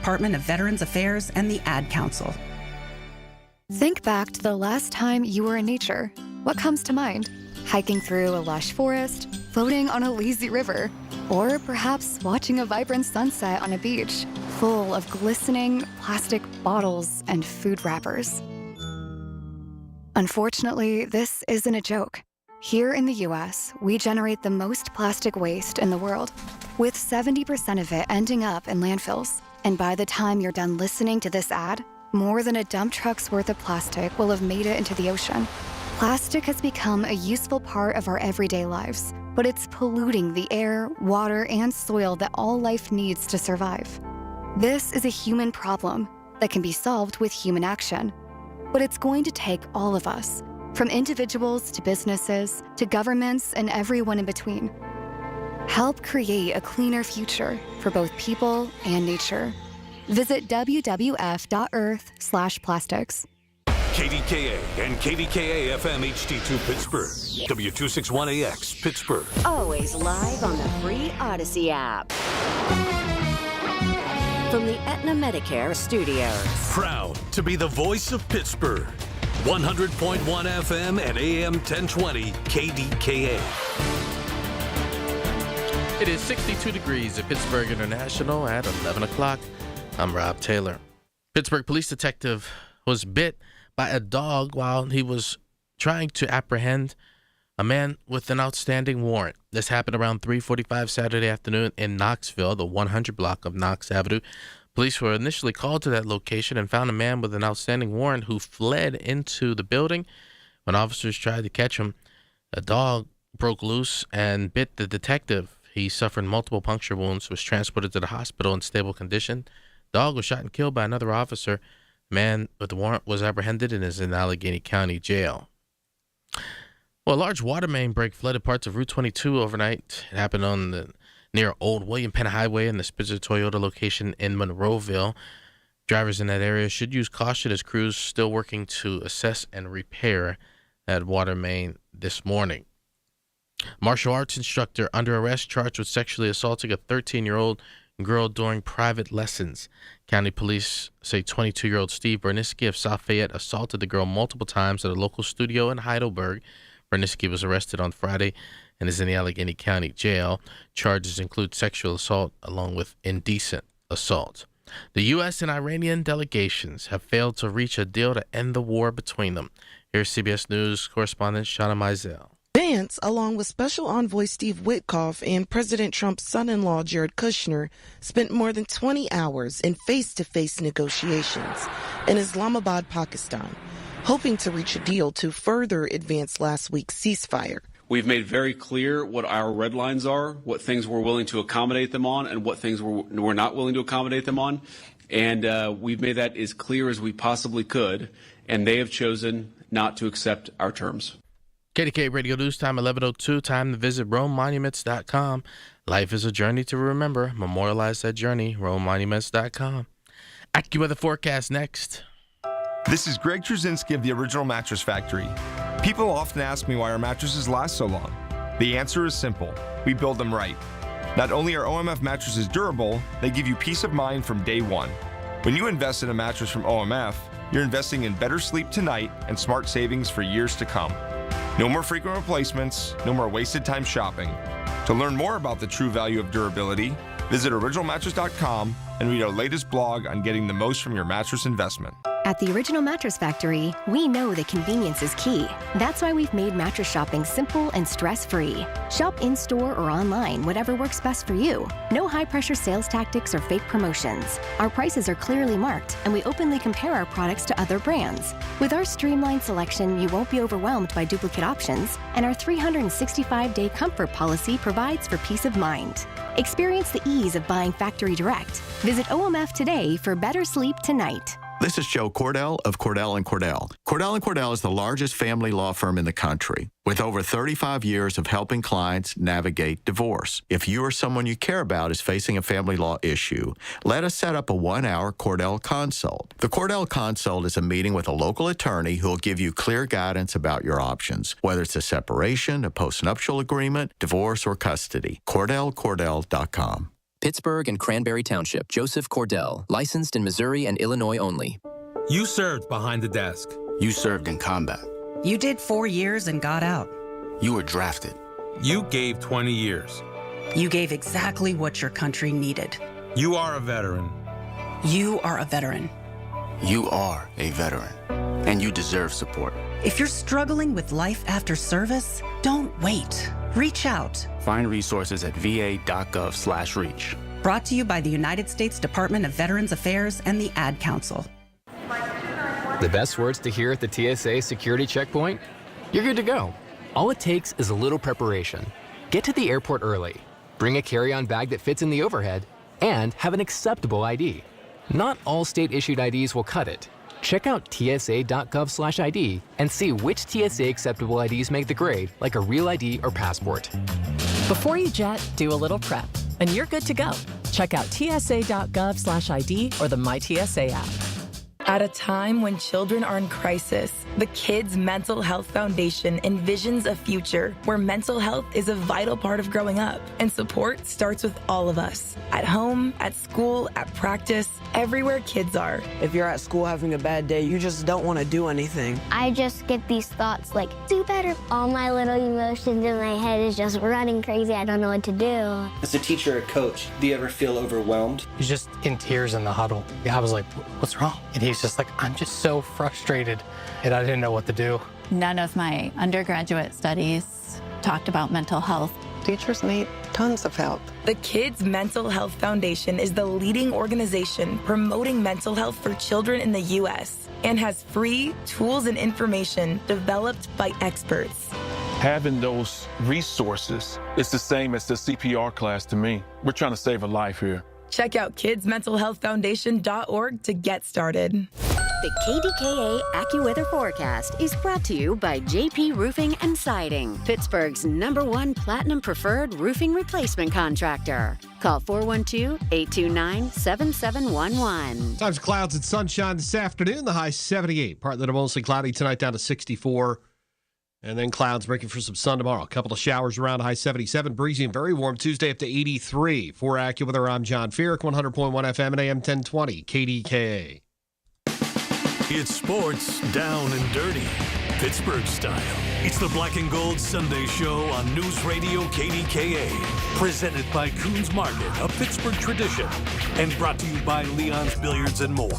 Department of Veterans Affairs and the Ad Council. Think back to the last time you were in nature. What comes to mind? Hiking through a lush forest, floating on a lazy river, or perhaps watching a vibrant sunset on a beach full of glistening plastic bottles and food wrappers. Unfortunately, this isn't a joke. Here in the US, we generate the most plastic waste in the world, with 70% of it ending up in landfills. And by the time you're done listening to this ad, more than a dump truck's worth of plastic will have made it into the ocean. Plastic has become a useful part of our everyday lives, but it's polluting the air, water, and soil that all life needs to survive. This is a human problem that can be solved with human action. But it's going to take all of us, from individuals to businesses to governments and everyone in between. Help create a cleaner future for both people and nature. Visit wwf.earth/plastics. KDKA and KDKA-FM HD2 Pittsburgh. W261AX Pittsburgh. Always live on the free Odyssey app. From the Aetna Medicare studios. Proud to be the voice of Pittsburgh. 100.1 FM and AM 1020 KDKA. It is 62 degrees at Pittsburgh International at 11 o'clock. I'm Rob Taylor. Pittsburgh police detective was bit by a dog while he was trying to apprehend a man with an outstanding warrant. This happened around 3:45 Saturday afternoon in Knoxville, the 100 block of Knox Avenue. Police were initially called to that location and found a man with an outstanding warrant who fled into the building. When officers tried to catch him, a dog broke loose and bit the detective. He suffered multiple puncture wounds, was transported to the hospital in stable condition. Dog was shot and killed by another officer. The man with the warrant was apprehended and is in Allegheny County Jail. Well, a large water main break flooded parts of Route 22 overnight. It happened near Old William Penn Highway in the Spitzer Toyota location in Monroeville. Drivers in that area should use caution as crews still working to assess and repair that water main this morning. Martial arts instructor under arrest charged with sexually assaulting a 13-year-old girl during private lessons. County police say 22-year-old Steve Berniski of South Fayette assaulted the girl multiple times at a local studio in Heidelberg. Berniski was arrested on Friday and is in the Allegheny County Jail. Charges include sexual assault along with indecent assault. The U.S. and Iranian delegations have failed to reach a deal to end the war between them. Here's CBS News correspondent Shauna Mizell. Vance, along with Special Envoy Steve Witkoff and President Trump's son-in-law Jared Kushner, spent more than 20 hours in face-to-face negotiations in Islamabad, Pakistan, hoping to reach a deal to further advance last week's ceasefire. We've made very clear what our red lines are, what things we're willing to accommodate them on, and what things we're not willing to accommodate them on. And we've made that as clear as we possibly could, and they have chosen not to accept our terms. KDKA Radio News Time, 11:02. Time to visit RomeMonuments.com. Life is a journey to remember. Memorialize that journey. RomeMonuments.com. AccuWeather forecast next. This is Greg Trzynski of the Original Mattress Factory. People often ask me why our mattresses last so long. The answer is simple. We build them right. Not only are OMF mattresses durable, they give you peace of mind from day one. When you invest in a mattress from OMF, you're investing in better sleep tonight and smart savings for years to come. No more frequent replacements, no more wasted time shopping. To learn more about the true value of durability, visit originalmattress.com and read our latest blog on getting the most from your mattress investment. At the Original Mattress Factory, we know that convenience is key. That's why we've made mattress shopping simple and stress-free. Shop in-store or online, whatever works best for you. No high-pressure sales tactics or fake promotions. Our prices are clearly marked, and we openly compare our products to other brands. With our streamlined selection, you won't be overwhelmed by duplicate options, and our 365-day comfort policy provides for peace of mind. Experience the ease of buying factory direct. Visit OMF today for better sleep tonight. This is Joe Cordell of Cordell & Cordell. Cordell & Cordell is the largest family law firm in the country with over 35 years of helping clients navigate divorce. If you or someone you care about is facing a family law issue, let us set up a 1-hour Cordell Consult. The Cordell Consult is a meeting with a local attorney who will give you clear guidance about your options, whether it's a separation, a postnuptial agreement, divorce, or custody. CordellCordell.com. Pittsburgh and Cranberry Township. Joseph Cordell, licensed in Missouri and Illinois only. You served behind the desk. You served in combat. You did 4 years and got out. You were drafted. You gave 20 years. You gave exactly what your country needed. You are a veteran. You are a veteran. You are a veteran, and you deserve support. If you're struggling with life after service, don't wait. Reach out. Find resources at va.gov/reach. Brought to you by the United States Department of Veterans Affairs and the Ad Council. The best words to hear at the TSA security checkpoint? You're good to go. All it takes is a little preparation. Get to the airport early. Bring a carry-on bag that fits in the overhead, and have an acceptable ID. Not all state-issued IDs will cut it. Check out tsa.gov/ID and see which TSA acceptable IDs make the grade, like a real ID or passport. Before you jet, do a little prep, and you're good to go. Check out tsa.gov/ID or the MyTSA app. At a time when children are in crisis, the Kids Mental Health Foundation envisions a future where mental health is a vital part of growing up, and support starts with all of us. At home, at school, at practice, everywhere kids are. If you're at school having a bad day, you just don't want to do anything. I just get these thoughts like, do better. All my little emotions in my head is just running crazy. I don't know what to do. As a teacher or coach, do you ever feel overwhelmed? He's just in tears in the huddle. I was like, what's wrong? And he's just like, I'm just so frustrated, and I didn't know what to do. None of my undergraduate studies talked about mental health. Teachers need tons of help. The Kids Mental Health Foundation is the leading organization promoting mental health for children in the U.S. and has free tools and information developed by experts. Having those resources is the same as the CPR class to me. We're trying to save a life here. Check out kidsmentalhealthfoundation.org to get started. The KDKA AccuWeather forecast is brought to you by JP Roofing and Siding, Pittsburgh's #1 Platinum Preferred roofing replacement contractor. Call 412-829-7711. Times clouds and sunshine this afternoon. The high 78. Partly to mostly cloudy tonight, down to 64. And then clouds breaking for some sun tomorrow. A couple of showers around, high 77. Breezy and very warm Tuesday up to 83. For AccuWeather, I'm John Feerick, 100.1 FM and AM 1020, KDKA. It's sports down and dirty, Pittsburgh style. It's the Black and Gold Sunday Show on News Radio KDKA. Presented by Coons Market, a Pittsburgh tradition. And brought to you by Leon's Billiards and more.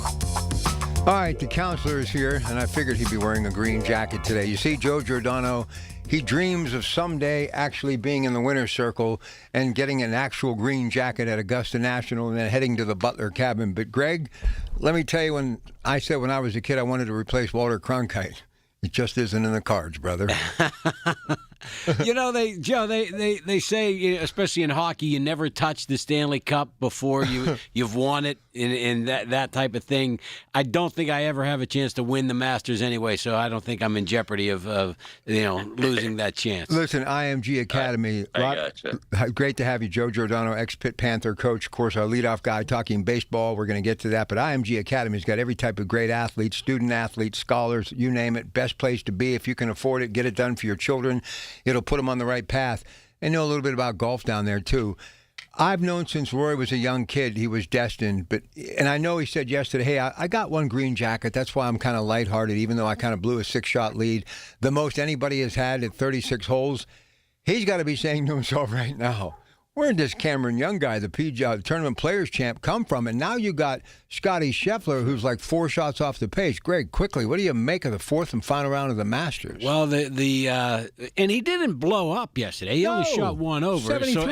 All right, the counselor is here, and I figured he'd be wearing a green jacket today. You see, Joe Giordano, he dreams of someday actually being in the winner's circle and getting an actual green jacket at Augusta National and then heading to the Butler cabin. But, Greg, let me tell you, when I was a kid I wanted to replace Walter Cronkite, it just isn't in the cards, brother. You know, they say, especially in hockey, you never touch the Stanley Cup before you've won it, and that type of thing. I don't think I ever have a chance to win the Masters anyway, so I don't think I'm in jeopardy of losing that chance. Listen, IMG Academy, gotcha. Great to have you, Joe Giordano, ex-Pitt Panther coach, of course, our leadoff guy talking baseball. We're going to get to that, but IMG Academy's got every type of great athlete, student athletes, scholars, you name it. Best place to be. If you can afford it, get it done for your children. It'll put them on the right path. And know a little bit about golf down there, too. I've known since Rory was a young kid he was destined. And I know he said yesterday, hey, I got one green jacket. That's why I'm kind of lighthearted, even though I kind of blew a 6-shot lead. The most anybody has had at 36 holes. He's got to be saying to himself right now, where did this Cameron Young guy, the PGA Tournament Players Champ, come from? And now you got Scotty Scheffler, who's like 4 shots off the pace. Greg, quickly, what do you make of the fourth and final round of the Masters? Well, and he didn't blow up yesterday. He only shot one over. 73. So,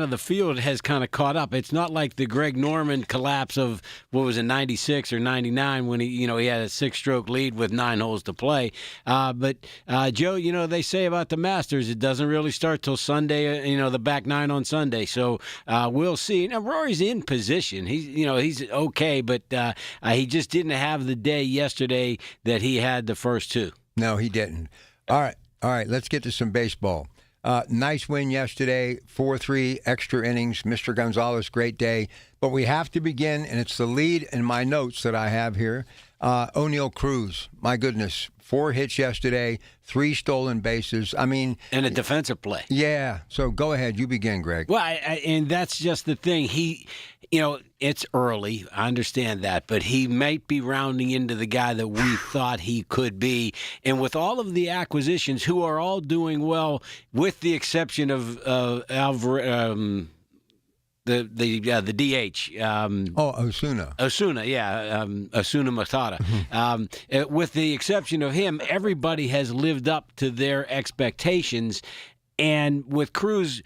the field has kind of caught up. It's not like the Greg Norman collapse of, 96 or 99 when he had a 6-stroke lead with 9 holes to play. But, Joe, they say about the Masters, it doesn't really start till Sunday, the back 9 on Sunday. So we'll see. Now, Rory's in position. He's okay, but he just didn't have the day yesterday that he had the first 2. No, he didn't. All right, let's get to some baseball. Nice win yesterday, 4-3 extra innings. Mr. Gonzalez, great day. But we have to begin, and it's the lead in my notes that I have here. O'Neal Cruz, my goodness, 4 hits yesterday, 3 stolen bases. I mean, and a defensive play. Yeah. So go ahead. You begin, Greg. Well, and that's just the thing. It's early. I understand that, but he might be rounding into the guy that we thought he could be. And with all of the acquisitions, who are all doing well, with the exception of Alvarez. The DH. Osuna. Osuna, yeah. Osuna Matata. With the exception of him, everybody has lived up to their expectations. And with Cruz,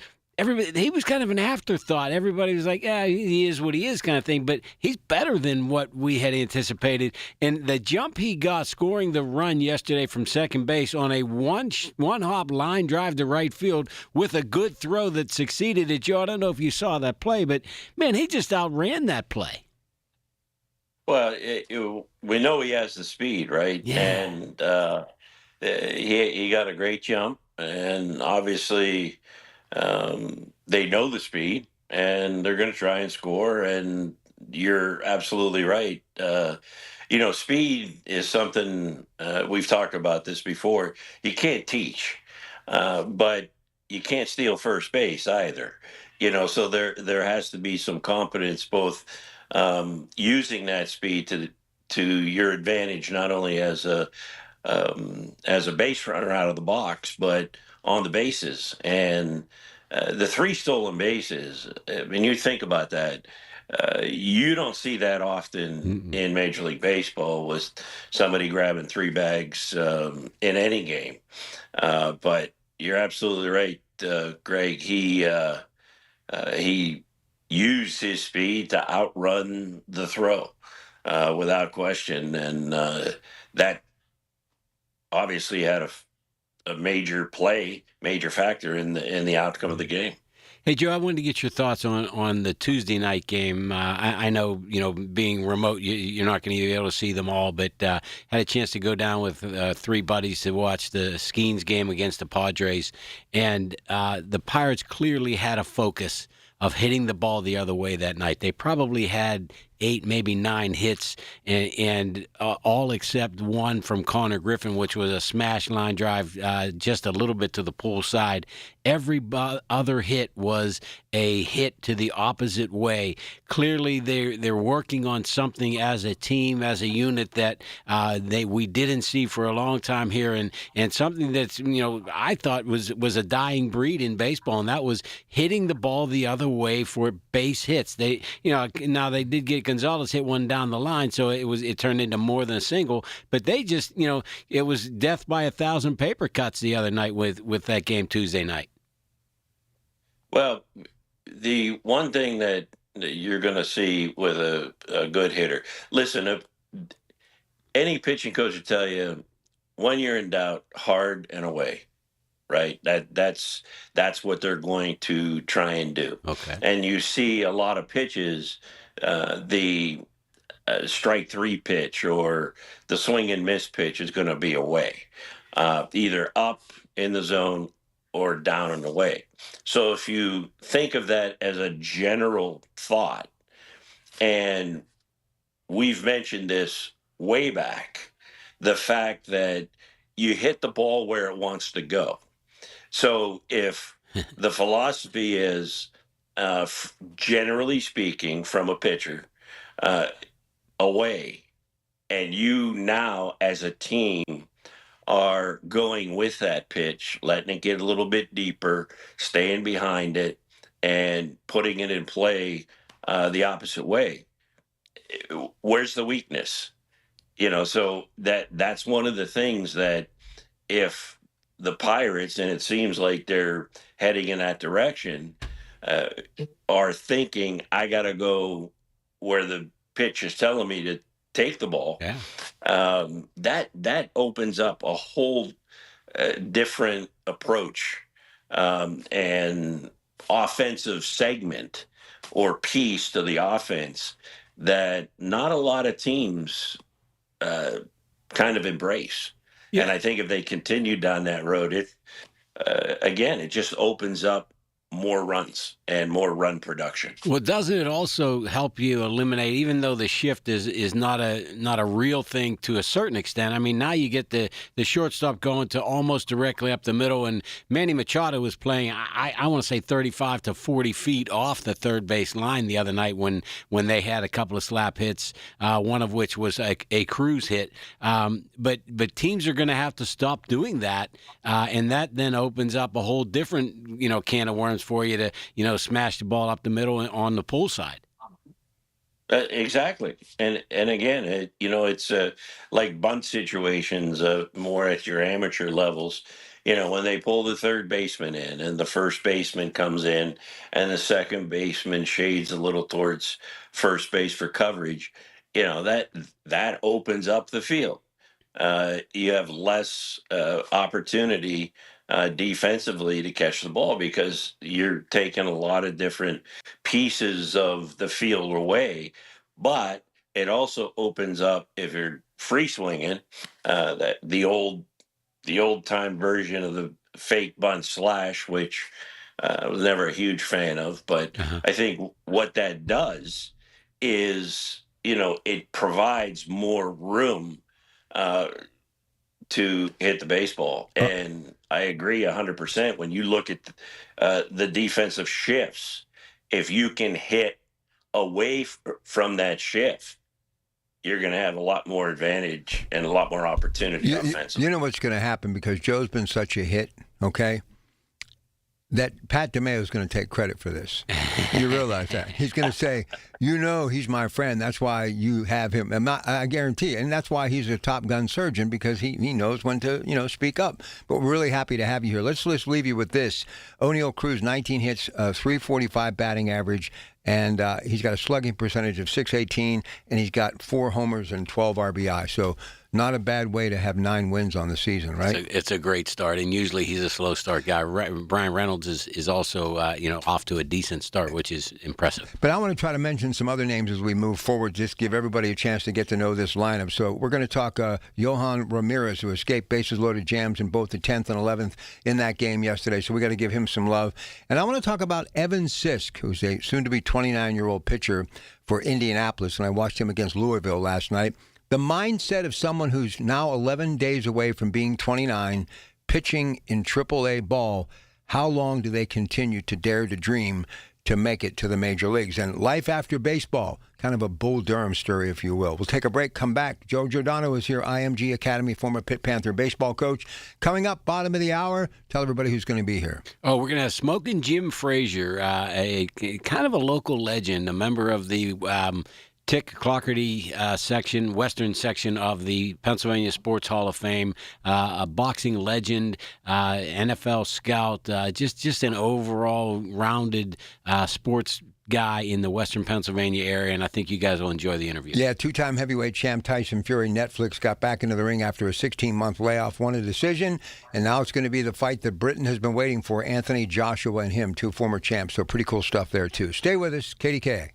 he was kind of an afterthought. Everybody was like, yeah, he is what he is kind of thing. But he's better than what we had anticipated. And the jump he got scoring the run yesterday from second base on a one-hop line drive to right field with a good throw that succeeded at Joe. I don't know if you saw that play, but, man, he just outran that play. Well, we know he has the speed, right? Yeah. And he got a great jump. And obviously they know the speed, and they're going to try and score. And you're absolutely right. Speed is something we've talked about this before. You can't teach, but you can't steal first base either. So there has to be some competence, both using that speed to your advantage, not only as a base runner out of the box, but on the bases. And the 3 stolen bases, when you think about that, you don't see that often in Major League Baseball with somebody grabbing 3 bags in any game. But you're absolutely right, Greg. He used his speed to outrun the throw without question. And that obviously had a major factor in the outcome of the game. Hey, Joe, I wanted to get your thoughts on the Tuesday night game. I know, being remote, you're not going to be able to see them all, but had a chance to go down with 3 buddies to watch the Skeens game against the Padres. And the Pirates clearly had a focus of hitting the ball the other way that night. They probably had 8, maybe 9 hits, and all except one from Connor Griffin, which was a smash line drive just a little bit to the pull side. Every other hit was a hit to the opposite way. Clearly, they're working on something as a team, as a unit that we didn't see for a long time here, and something that's I thought was a dying breed in baseball, and that was hitting the ball the other way for base hits. Now they did get Gonzalez hit one down the line, so it turned into more than a single. But they just it was death by 1,000 paper cuts the other night with that game Tuesday night. Well, the one thing that you're going to see with a good hitter, listen, if any pitching coach will tell you, when you're in doubt, hard and away, right? That's what they're going to try and do. Okay. And you see a lot of pitches, the strike 3 pitch or the swing and miss pitch is going to be away, either up in the zone or down and away. So if you think of that as a general thought, and we've mentioned this way back, the fact that you hit the ball where it wants to go. So if the philosophy is, generally speaking, from a pitcher, away, and you now as a team are going with that pitch, letting it get a little bit deeper, staying behind it, and putting it in play the opposite way. Where's the weakness? So that's one of the things that if the Pirates, and it seems like they're heading in that direction, are thinking, I got to go where the pitch is telling me to take the ball. Yeah. That opens up a whole different approach and offensive segment or piece to the offense that not a lot of teams kind of embrace. Yeah. And I think if they continue down that road, it just opens up more runs and more run production. Well, doesn't it also help you eliminate, even though the shift is not a real thing to a certain extent? I mean, now you get the shortstop going to almost directly up the middle, and Manny Machado was playing, I want to say 35 to 40 feet off the third base line the other night when they had a couple of slap hits, one of which was a cruise hit. But teams are going to have to stop doing that, and that then opens up a whole different can of worms for you to smash the ball up the middle on the pull side. Exactly, and again, it's like bunt situations, more at your amateur levels. When they pull the third baseman in, and the first baseman comes in, and the second baseman shades a little towards first base for coverage. That opens up the field. You have less opportunity defensively to catch the ball because you're taking a lot of different pieces of the field away. But it also opens up, if you're free swinging, that the old time version of the fake bunt slash, which I was never a huge fan of. But I think what that does is, it provides more room to hit the baseball. And I agree 100%. When you look at the defensive shifts, if you can hit away from that shift, you're going to have a lot more advantage and a lot more opportunity offensively. You know what's going to happen, because Joe's been such a hit, okay, that Pat DeMeo is going to take credit for this. You realize that. He's going to say, he's my friend. That's why you have him. I guarantee. And that's why he's a Top Gun surgeon, because he knows when to, speak up. But we're really happy to have you here. Let's leave you with this. O'Neill Cruz, 19 hits, 345 batting average, and he's got a slugging percentage of .618, and he's got 4 homers and 12 RBI. So not a bad way to have 9 wins on the season, right? It's a great start, and usually he's a slow start guy. Brian Reynolds is also off to a decent start, which is impressive. But I want to try to mention some other names as we move forward, just give everybody a chance to get to know this lineup. So we're going to talk Johan Ramirez, who escaped bases-loaded jams in both the 10th and 11th in that game yesterday, so we got to give him some love. And I want to talk about Evan Sisk, who's a soon-to-be 29-year-old pitcher for Indianapolis, and I watched him against Louisville last night. The mindset of someone who's now 11 days away from being 29, pitching in AAA ball, how long do they continue to dare to dream to make it to the major leagues? And life after baseball, kind of a Bull Durham story, if you will. We'll take a break, come back. Joe Giordano is here, IMG Academy, former Pitt Panther baseball coach. Coming up, bottom of the hour, tell everybody who's going to be here. Oh, we're going to have Smokin' Jim Frazier, a kind of a local legend, a member of the Tick Clockerty section, western section of the Pennsylvania Sports Hall of Fame, a boxing legend, NFL scout, just an overall rounded sports guy in the western Pennsylvania area, and I think you guys will enjoy the interview. Yeah, 2-time heavyweight champ Tyson Fury, Netflix, got back into the ring after a 16-month layoff, won a decision, and now it's going to be the fight that Britain has been waiting for, Anthony Joshua and him, 2 former champs, so pretty cool stuff there, too. Stay with us, KDKA.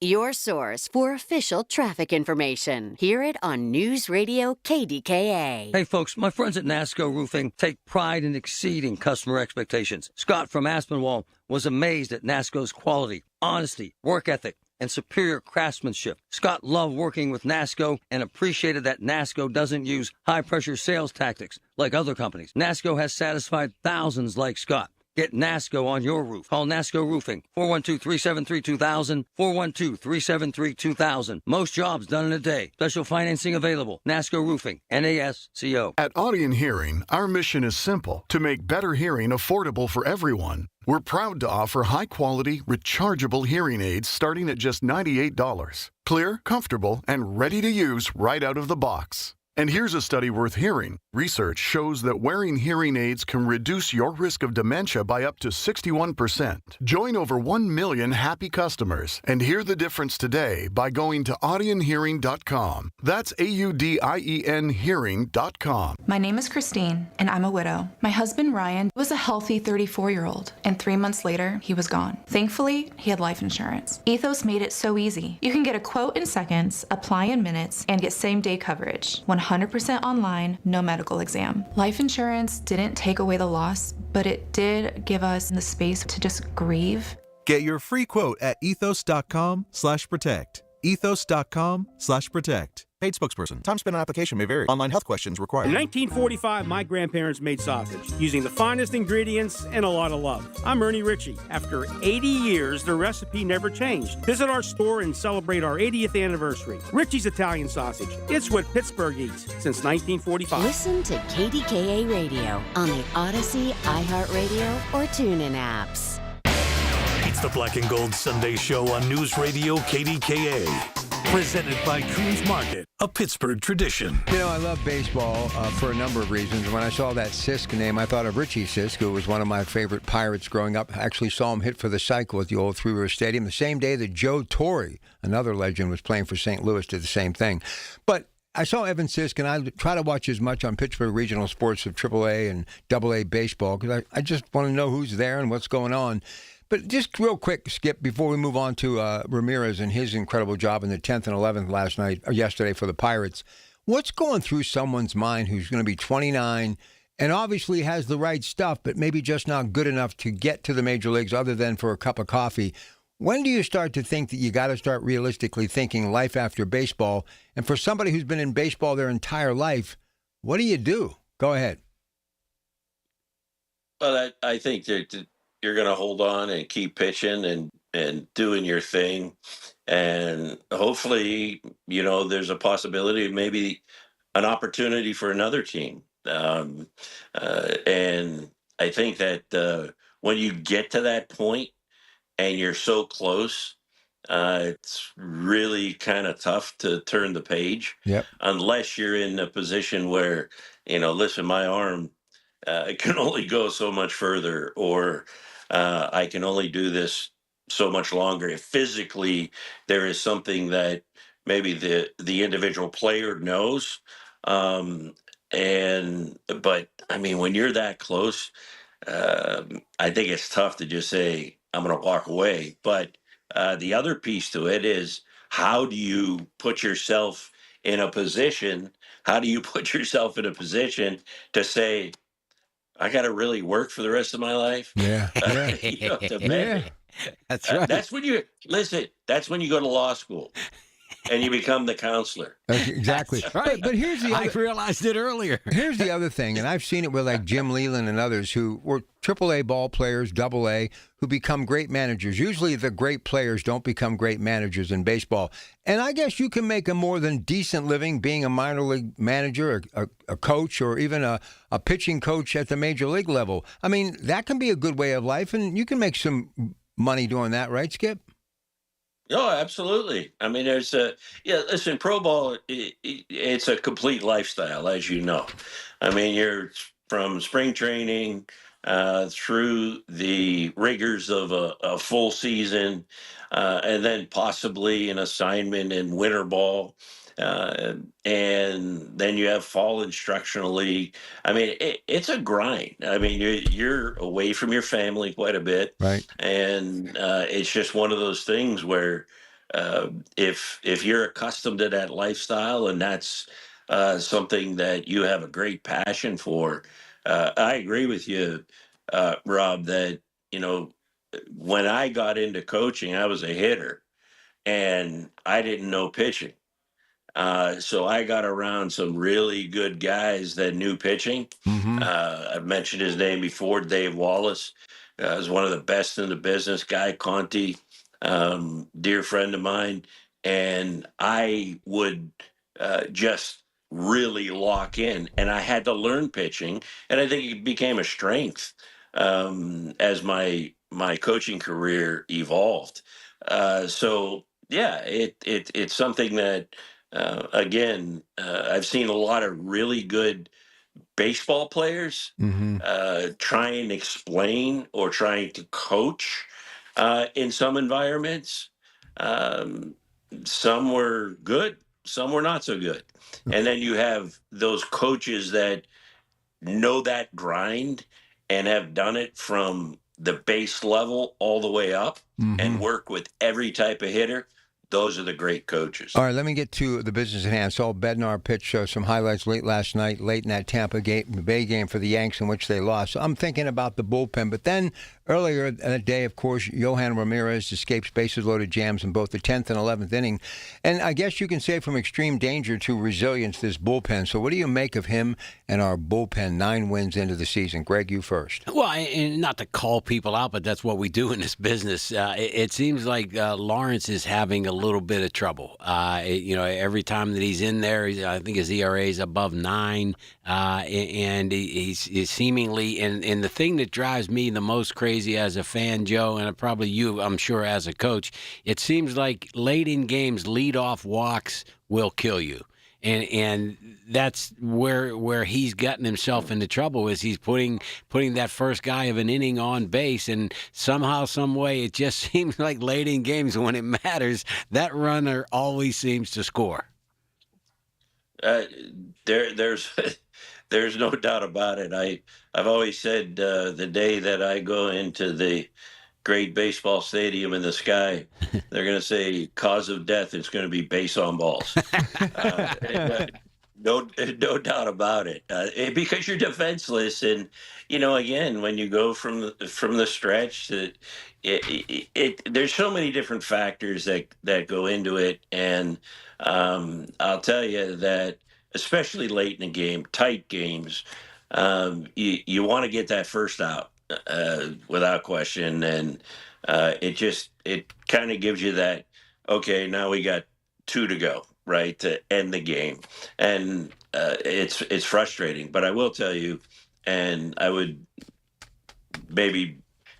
Your source for official traffic information. Hear it on News Radio KDKA. Hey, folks, my friends at NASCO Roofing take pride in exceeding customer expectations. Scott from Aspinwall was amazed at NASCO's quality, honesty, work ethic, and superior craftsmanship. Scott loved working with NASCO and appreciated that NASCO doesn't use high-pressure sales tactics like other companies. NASCO has satisfied thousands like Scott. Get NASCO on your roof. Call NASCO Roofing, 412-373-2000, 412-373-2000. Most jobs done in a day. Special financing available. NASCO Roofing, NASCO. At Audion Hearing, our mission is simple: to make better hearing affordable for everyone. We're proud to offer high-quality, rechargeable hearing aids starting at just $98. Clear, comfortable, and ready to use right out of the box. And here's a study worth hearing. Research shows that wearing hearing aids can reduce your risk of dementia by up to 61%. Join over 1 million happy customers and hear the difference today by going to audionhearing.com. That's AUDIEN hearing.com. My name is Christine, and I'm a widow. My husband, Ryan, was a healthy 34-year-old, and 3 months later, he was gone. Thankfully, he had life insurance. Ethos made it so easy. You can get a quote in seconds, apply in minutes, and get same-day coverage. 100% 100% online, no medical exam. Life insurance didn't take away the loss, but it did give us the space to just grieve. Get your free quote at ethos.com/protect. Ethos.com/protect. Paid spokesperson. Time spent on application may vary. Online health questions required. In 1945, my grandparents made sausage using the finest ingredients and a lot of love. I'm Ernie Ritchie. After 80 years, the recipe never changed. Visit our store and celebrate our 80th anniversary. Ritchie's Italian Sausage. It's what Pittsburgh eats since 1945. Listen to KDKA Radio on the Odyssey, iHeartRadio, or TuneIn apps. It's the Black and Gold Sunday Show on News Radio KDKA. Presented by Coons Market, a Pittsburgh tradition. You know, I love baseball for a number of reasons. When I saw that Sisk name, I thought of Richie Sisk, who was one of my favorite Pirates growing up. I actually saw him hit for the cycle at the old Three River Stadium the same day that Joe Torre, another legend, was playing for St. Louis, did the same thing. But I saw Evan Sisk, and I try to watch as much on Pittsburgh regional sports of AAA and AA baseball because I just want to know who's there and what's going on. But just real quick, Skip, before we move on to Ramirez and his incredible job in the 10th and 11th yesterday for the Pirates, what's going through someone's mind who's going to be 29 and obviously has the right stuff, but maybe just not good enough to get to the major leagues other than for a cup of coffee? When do you start to think that you got to start realistically thinking life after baseball? And for somebody who's been in baseball their entire life, what do you do? Go ahead. Well, I think that you're going to hold on and keep pitching and doing your thing. And hopefully, you know, there's a possibility of maybe an opportunity for another team. And I think that when you get to that point and you're so close, it's really kind of tough to turn the page. Yep. Unless you're in a position where, you know, listen, my arm can only go so much further, or I can only do this so much longer. If physically there is something that maybe the individual player knows. But I mean, when you're that close, I think it's tough to just say, I'm going to walk away. But the other piece to it is, how do you put yourself in a position? How do you put yourself in a position to say, I got to really work for the rest of my life? Yeah. You know, to That's right. That's when you go to law school and you become the counselor. Exactly. Right. But here's the I other, realized it earlier. here's the other thing, and I've seen it with like Jim Leland and others who were AAA ball players, AA, who become great managers. Usually the great players don't become great managers in baseball. And I guess you can make a more than decent living being a minor league manager, a coach, or even a pitching coach at the major league level. I mean, that can be a good way of life, and you can make some money doing that, right, Skip? Oh, absolutely. I mean, listen, pro ball, it's a complete lifestyle, as you know. I mean, you're from spring training through the rigors of a full season, and then possibly an assignment in winter ball. And then you have fall instructional league. I mean, it's a grind. I mean, you're away from your family quite a bit, right? And it's just one of those things where if you're accustomed to that lifestyle and that's something that you have a great passion for, I agree with you, Rob, that, you know, when I got into coaching, I was a hitter and I didn't know pitching. So I got around some really good guys that knew pitching. Mm-hmm. I've mentioned his name before, Dave Wallace. Is one of the best in the business. Guy Conti, dear friend of mine. And I would just really lock in. And I had to learn pitching. And I think it became a strength as my coaching career evolved. So, yeah, it's something that, again, I've seen a lot of really good baseball players try and explain or trying to coach in some environments. Some were good, some were not so good. And then you have those coaches that know that grind and have done it from the base level all the way up and work with every type of hitter. those are the great coaches. All right, let me get to the business at hand. Saul Bednar pitch some highlights late last night, late in that Tampa Bay game for the Yanks in which they lost. So I'm thinking about the bullpen. But then earlier that day, of course, Yohan Ramirez escapes bases-loaded jams in both the 10th and 11th inning. And I guess you can say from extreme danger to resilience, this bullpen. So what do you make of him and our bullpen 9 wins into the season? Greg, you first. Well, and not to call people out, but that's what we do in this business. It seems like Lawrence is having a little bit of trouble. Every time that he's in there, I think his ERA is above 9, and he's seemingly. And the thing that drives me the most crazy as a fan, Joe, and probably you, I'm sure, as a coach, it seems like late in games, leadoff walks will kill you. And that's where he's gotten himself into trouble, is he's putting that first guy of an inning on base, and somehow, some way, it just seems like late in games when it matters, that runner always seems to score. There's no doubt about it. I've always said the day that I go into the great baseball stadium in the sky, they're going to say cause of death, it's going to be base on balls. No doubt about it. Because you're defenseless, and again, when you go from the stretch, there's so many different factors that go into it, and I'll tell you that especially late in the game, tight games, you want to get that first out. Without question, and it kind of gives you that, okay, now we got 2 to go, right, to end the game, and it's frustrating. But I will tell you, and I would maybe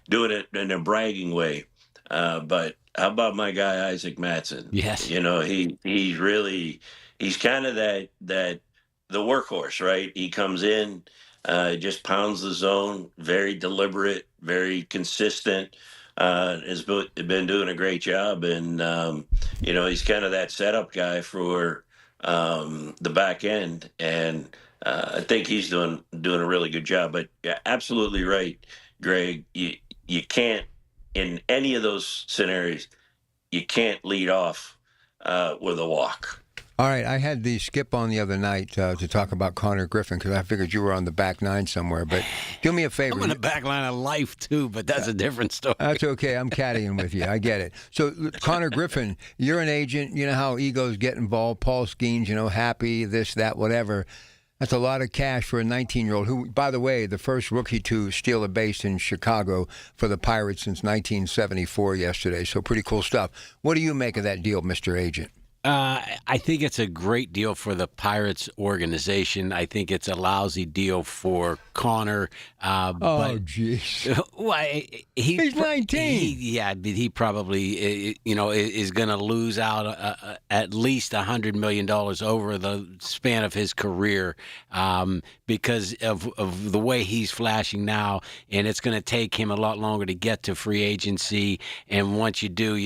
do it in a bragging way, but how about my guy Isaac Mattson? Yes, he's kind of that the workhorse, right? He comes in. Just pounds the zone, very deliberate, very consistent, has been doing a great job. And, he's kind of that setup guy for the back end. And I think he's doing a really good job. But yeah, absolutely right, Greg. You can't, in any of those scenarios, you can't lead off with a walk. All right, I had the Skip on the other night to talk about Connor Griffin because I figured you were on the back 9 somewhere. But do me a favor. I'm on the back line of life, too, but that's a different story. That's okay. I'm caddying with you. I get it. So, Connor Griffin, you're an agent. You know how egos get involved. Paul Skeens, happy, this, that, whatever. That's a lot of cash for a 19-year-old who, by the way, the first rookie to steal a base in Chicago for the Pirates since 1974 yesterday. So pretty cool stuff. What do you make of that deal, Mr. Agent? I think it's a great deal for the Pirates organization. I think it's a lousy deal for Connor. Jeez. Well, he's 19. He probably, is going to lose out at least $100 million over the span of his career because of the way he's flashing now, and it's going to take him a lot longer to get to free agency. And once you do,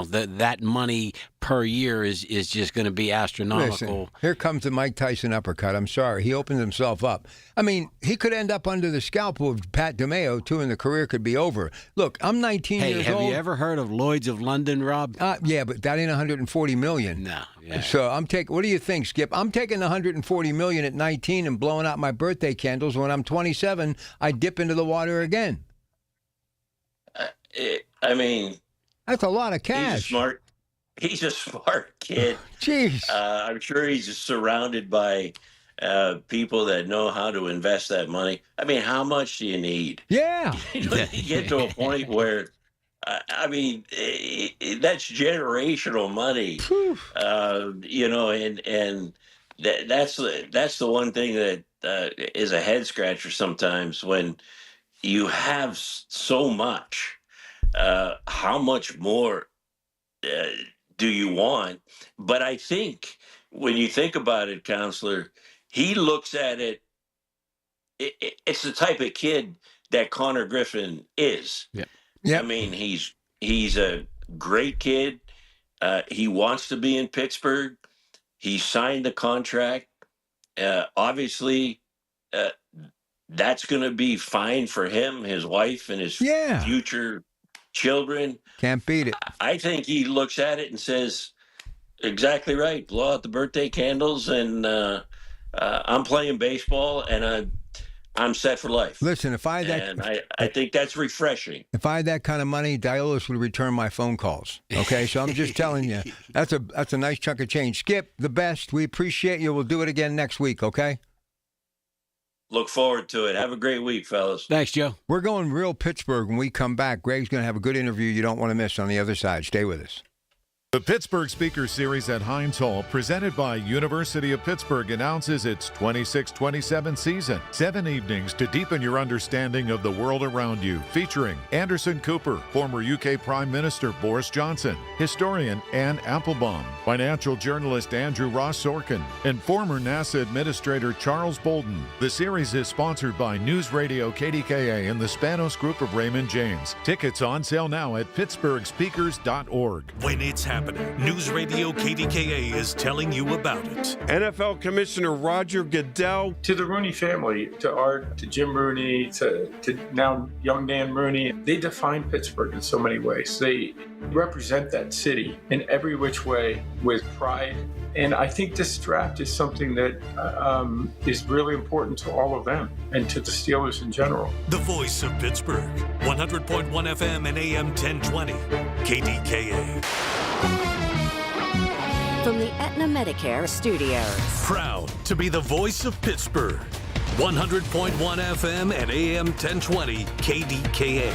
that money per year is just going to be astronomical. Listen, here comes the Mike Tyson uppercut. I'm sorry. He opened himself up. I mean, he could end up under the scalpel of Pat DeMeo, too, and the career could be over. Look, I'm 19 years old. Hey, have you ever heard of Lloyd's of London, Rob? Yeah, but that ain't $140 million. No. Yeah. So what do you think, Skip? I'm taking the $140 million at 19 and blowing out my birthday candles. When I'm 27, I dip into the water again. That's a lot of cash. He's a smart kid. Jeez. I'm sure he's surrounded by people that know how to invest that money. I mean, how much do you need? Yeah. You get to a point where, that's generational money. And that's the one thing that is a head scratcher sometimes when you have so much. How much more do you want? But I think when you think about it, Counselor, he looks at it. It's the type of kid that Connor Griffin is. Yeah. I mean, he's a great kid. He wants to be in Pittsburgh. He signed the contract. Obviously, that's going to be fine for him, his wife, and his future children. Can't beat it. I think he looks at it and says, exactly right. Blow out the birthday candles, and I'm playing baseball, and I'm set for life. Listen, if I had that, and I think that's refreshing. if I had that kind of money, Diolis would return my phone calls. Okay, so I'm just telling you, that's a nice chunk of change. Skip, the best. We appreciate you. We'll do it again next week. Okay. Look forward to it. Have a great week, fellas. Thanks, Joe. We're going real Pittsburgh when we come back. Greg's going to have a good interview you don't want to miss on the other side. Stay with us. The Pittsburgh Speaker Series at Heinz Hall, presented by University of Pittsburgh, announces its 26-27 season. 7 evenings to deepen your understanding of the world around you, featuring Anderson Cooper, former UK Prime Minister Boris Johnson, historian Anne Applebaum, financial journalist Andrew Ross Sorkin, and former NASA Administrator Charles Bolden. The series is sponsored by News Radio KDKA and the Spanos Group of Raymond James. Tickets on sale now at pittsburghspeakers.org. When it's happening, News Radio KDKA is telling you about it. NFL Commissioner Roger Goodell. To the Rooney family, to Art, to Jim Rooney, to now young Dan Rooney, they define Pittsburgh in so many ways. They represent that city in every which way with pride. And I think this draft is something that is really important to all of them and to the Steelers in general. The voice of Pittsburgh, 100.1 FM and AM 1020, KDKA. From the Aetna Medicare studios. Proud to be the voice of Pittsburgh, 100.1 FM and AM 1020, KDKA.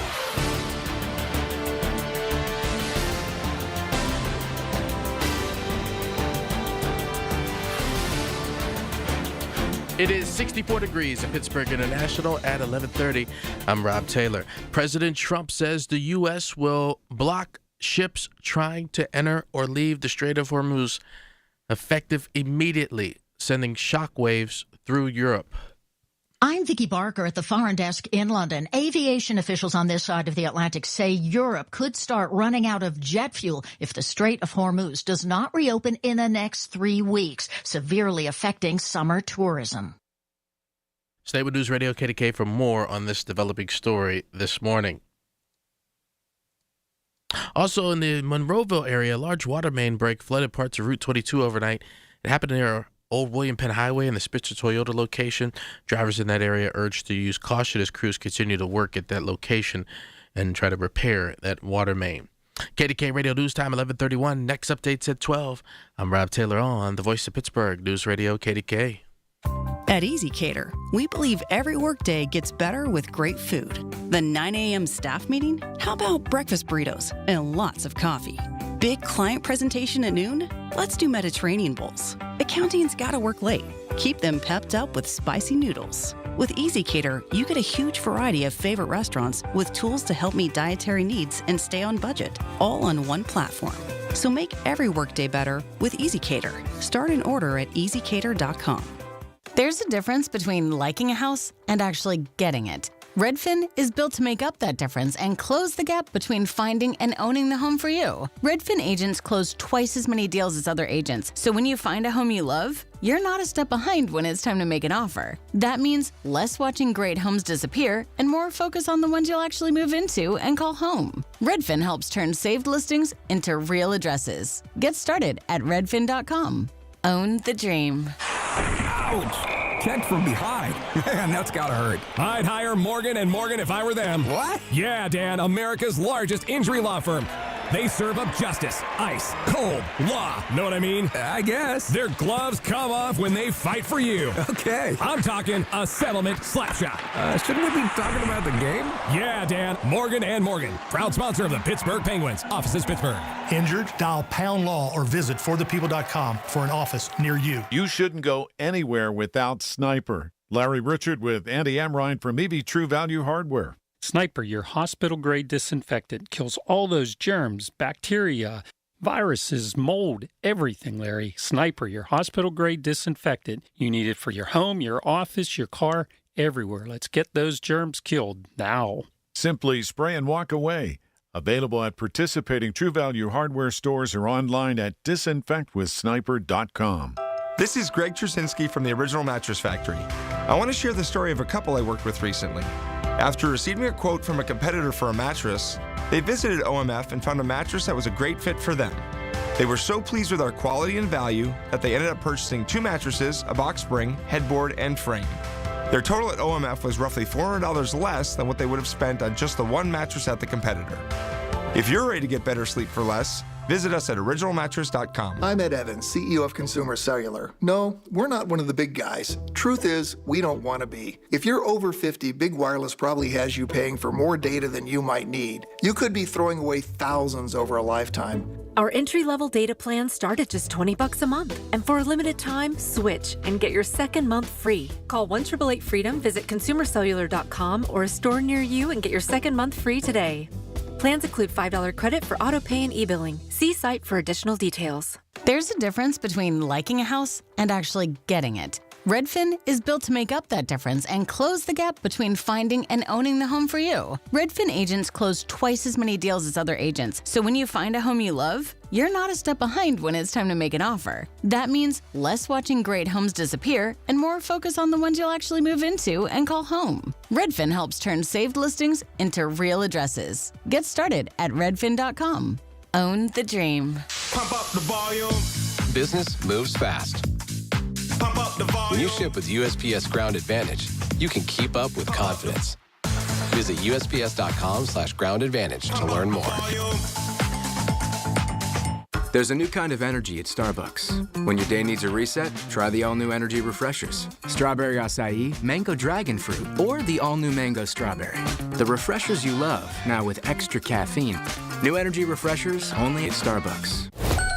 It is 64 degrees in Pittsburgh International at 11:30. I'm Rob Taylor. President Trump says the U.S. will block ships trying to enter or leave the Strait of Hormuz, effective immediately, sending shockwaves through Europe. I'm Vicki Barker at the Foreign Desk in London. Aviation officials on this side of the Atlantic say Europe could start running out of jet fuel if the Strait of Hormuz does not reopen in the next 3 weeks, severely affecting summer tourism. Stay with News Radio KDK for more on this developing story this morning. Also in the Monroeville area, a large water main break flooded parts of Route 22 overnight. It happened near Old William Penn Highway and the Spitzer Toyota location. Drivers in that area urged to use caution as crews continue to work at that location and try to repair that water main. KDK Radio News Time, 11:31. Next update's at 12. I'm Rob Taylor on the Voice of Pittsburgh, News Radio KDK. At Easy Cater, we believe every workday gets better with great food. The 9 a.m. staff meeting? How about breakfast burritos and lots of coffee? Big client presentation at noon? Let's do Mediterranean bowls. Accounting's gotta work late. Keep them pepped up with spicy noodles. With Easy Cater, you get a huge variety of favorite restaurants with tools to help meet dietary needs and stay on budget, all on one platform. So make every workday better with Easy Cater. Start an order at easycater.com. There's a difference between liking a house and actually getting it. Redfin is built to make up that difference and close the gap between finding and owning the home for you. Redfin agents close twice as many deals as other agents, so when you find a home you love, you're not a step behind when it's time to make an offer. That means less watching great homes disappear and more focus on the ones you'll actually move into and call home. Redfin helps turn saved listings into real addresses. Get started at redfin.com. Own the dream. Ouch! Checked from behind. Man, that's gotta hurt. I'd hire Morgan & Morgan if I were them. What? Yeah, Dan, America's largest injury law firm. They serve up justice, ice, cold, law. Know what I mean? I guess. Their gloves come off when they fight for you. Okay. I'm talking a settlement slapshot. Shouldn't we be talking about the game? Yeah, Dan. Morgan & Morgan. Proud sponsor of the Pittsburgh Penguins. Offices Pittsburgh. Injured? Dial Pound Law or visit forthepeople.com for an office near you. You shouldn't go anywhere without Sniper. Larry Richard with Andy Amrine from EV True Value Hardware. Sniper, your hospital-grade disinfectant, kills all those germs, bacteria, viruses, mold, everything, Larry. Sniper, your hospital-grade disinfectant. You need it for your home, your office, your car, everywhere. Let's get those germs killed now. Simply spray and walk away. Available at participating True Value Hardware stores or online at disinfectwithsniper.com. This is Greg Trusinski from the Original Mattress Factory. I want to share the story of a couple I worked with recently. After receiving a quote from a competitor for a mattress, They visited OMF and found a mattress that was a great fit for them. They were so pleased with our quality and value that they ended up purchasing 2 mattresses, a box spring, headboard, and frame. Their total at OMF was roughly $400 less than what they would have spent on just the one mattress at the competitor. If you're ready to get better sleep for less, visit us at originalmattress.com. I'm Ed Evans, CEO of Consumer Cellular. No, we're not one of the big guys. Truth is, we don't want to be. If you're over 50, Big Wireless probably has you paying for more data than you might need. You could be throwing away thousands over a lifetime. Our entry-level data plans start at just $20 a month. And for a limited time, switch and get your second month free. Call 1-888-FREEDOM, visit consumercellular.com or a store near you and get your second month free today. Plans include $5 credit for auto pay and e-billing. See site for additional details. There's a difference between liking a house and actually getting it. Redfin is built to make up that difference and close the gap between finding and owning the home for you. Redfin agents close twice as many deals as other agents, so when you find a home you love, you're not a step behind when it's time to make an offer. That means less watching great homes disappear and more focus on the ones you'll actually move into and call home. Redfin helps turn saved listings into real addresses. Get started at redfin.com. Own the dream. Pump up the volume. Business moves fast. Pump up the volume. When you ship with USPS Ground Advantage, you can keep up with confidence. Visit USPS.com/Ground Advantage to learn more. There's a new kind of energy at Starbucks. When your day needs a reset, try the all-new energy refreshers. Strawberry acai, mango dragon fruit, or the all-new mango strawberry. The refreshers you love, now with extra caffeine. New energy refreshers only at Starbucks.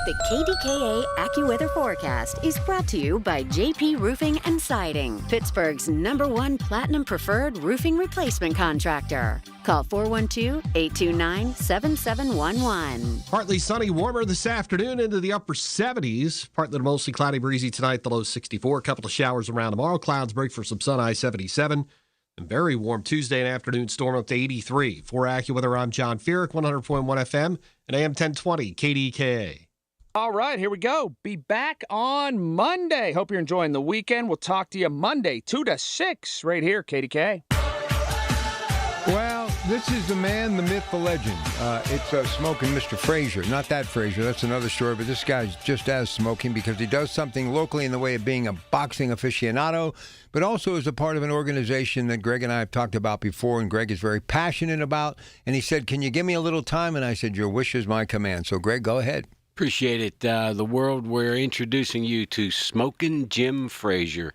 The KDKA AccuWeather forecast is brought to you by JP Roofing and Siding, Pittsburgh's #1 Platinum Preferred Roofing Replacement Contractor. Call 412-829-7711. Partly sunny, warmer this afternoon into the upper 70s. Partly to mostly cloudy, breezy tonight, the low 64. A couple of showers around tomorrow. Clouds break for some sun, high 77. And very warm Tuesday and afternoon, storm up to 83. For AccuWeather, I'm John Feerick, 100.1 FM and AM 1020 KDKA. All right, here we go. Be back on Monday. Hope you're enjoying the weekend. We'll talk to you Monday, 2 to 6, right here, KDK. Well, this is the man, the myth, the legend. It's Smoking Mr. Frazier. Not that Frazier. That's another story. But this guy's just as smoking because he does something locally in the way of being a boxing aficionado, but also as a part of an organization that Greg and I have talked about before, and Greg is very passionate about. And he said, "Can you give me a little time?" And I said, "Your wish is my command." So, Greg, go ahead. Appreciate it. The world, we're introducing you to Smokin' Jim Frazier.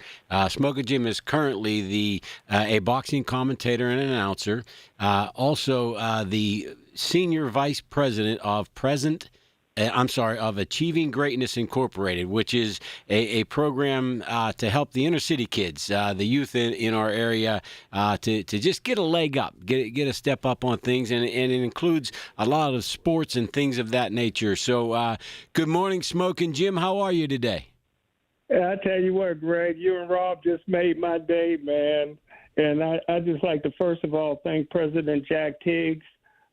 Smokin' Jim is currently a boxing commentator and announcer, also the senior vice president of Achieving Greatness Incorporated, which is a program to help the inner city kids, the youth in our area, to just get a leg up, get a step up on things, and it includes a lot of sports and things of that nature. So, good morning, Smokin' Jim. How are you today? I tell you what, Greg, you and Rob just made my day, man. And I just like to first of all thank President Jack Tiggs,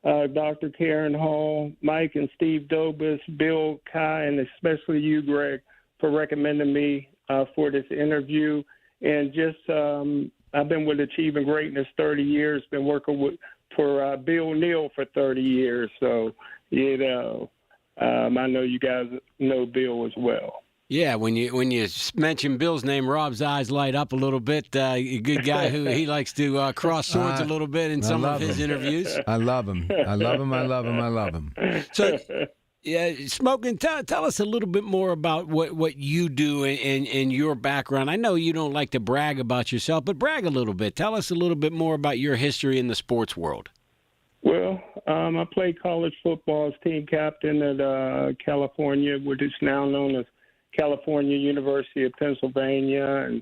Dr. Karen Hall, Mike and Steve Dobus, Bill Kai, and especially you, Greg, for recommending me for this interview. And just I've been with Achieving Greatness 30 years, been working for Bill Neal for 30 years. So, I know you guys know Bill as well. Yeah, when you mention Bill's name, Rob's eyes light up a little bit. A good guy who he likes to cross swords a little bit in some of his interviews. I love him. I love him. So, yeah, Smokin', tell us a little bit more about what you do and your background. I know you don't like to brag about yourself, but brag a little bit. Tell us a little bit more about your history in the sports world. Well, I played college football as team captain at California, which is now known as California University of Pennsylvania,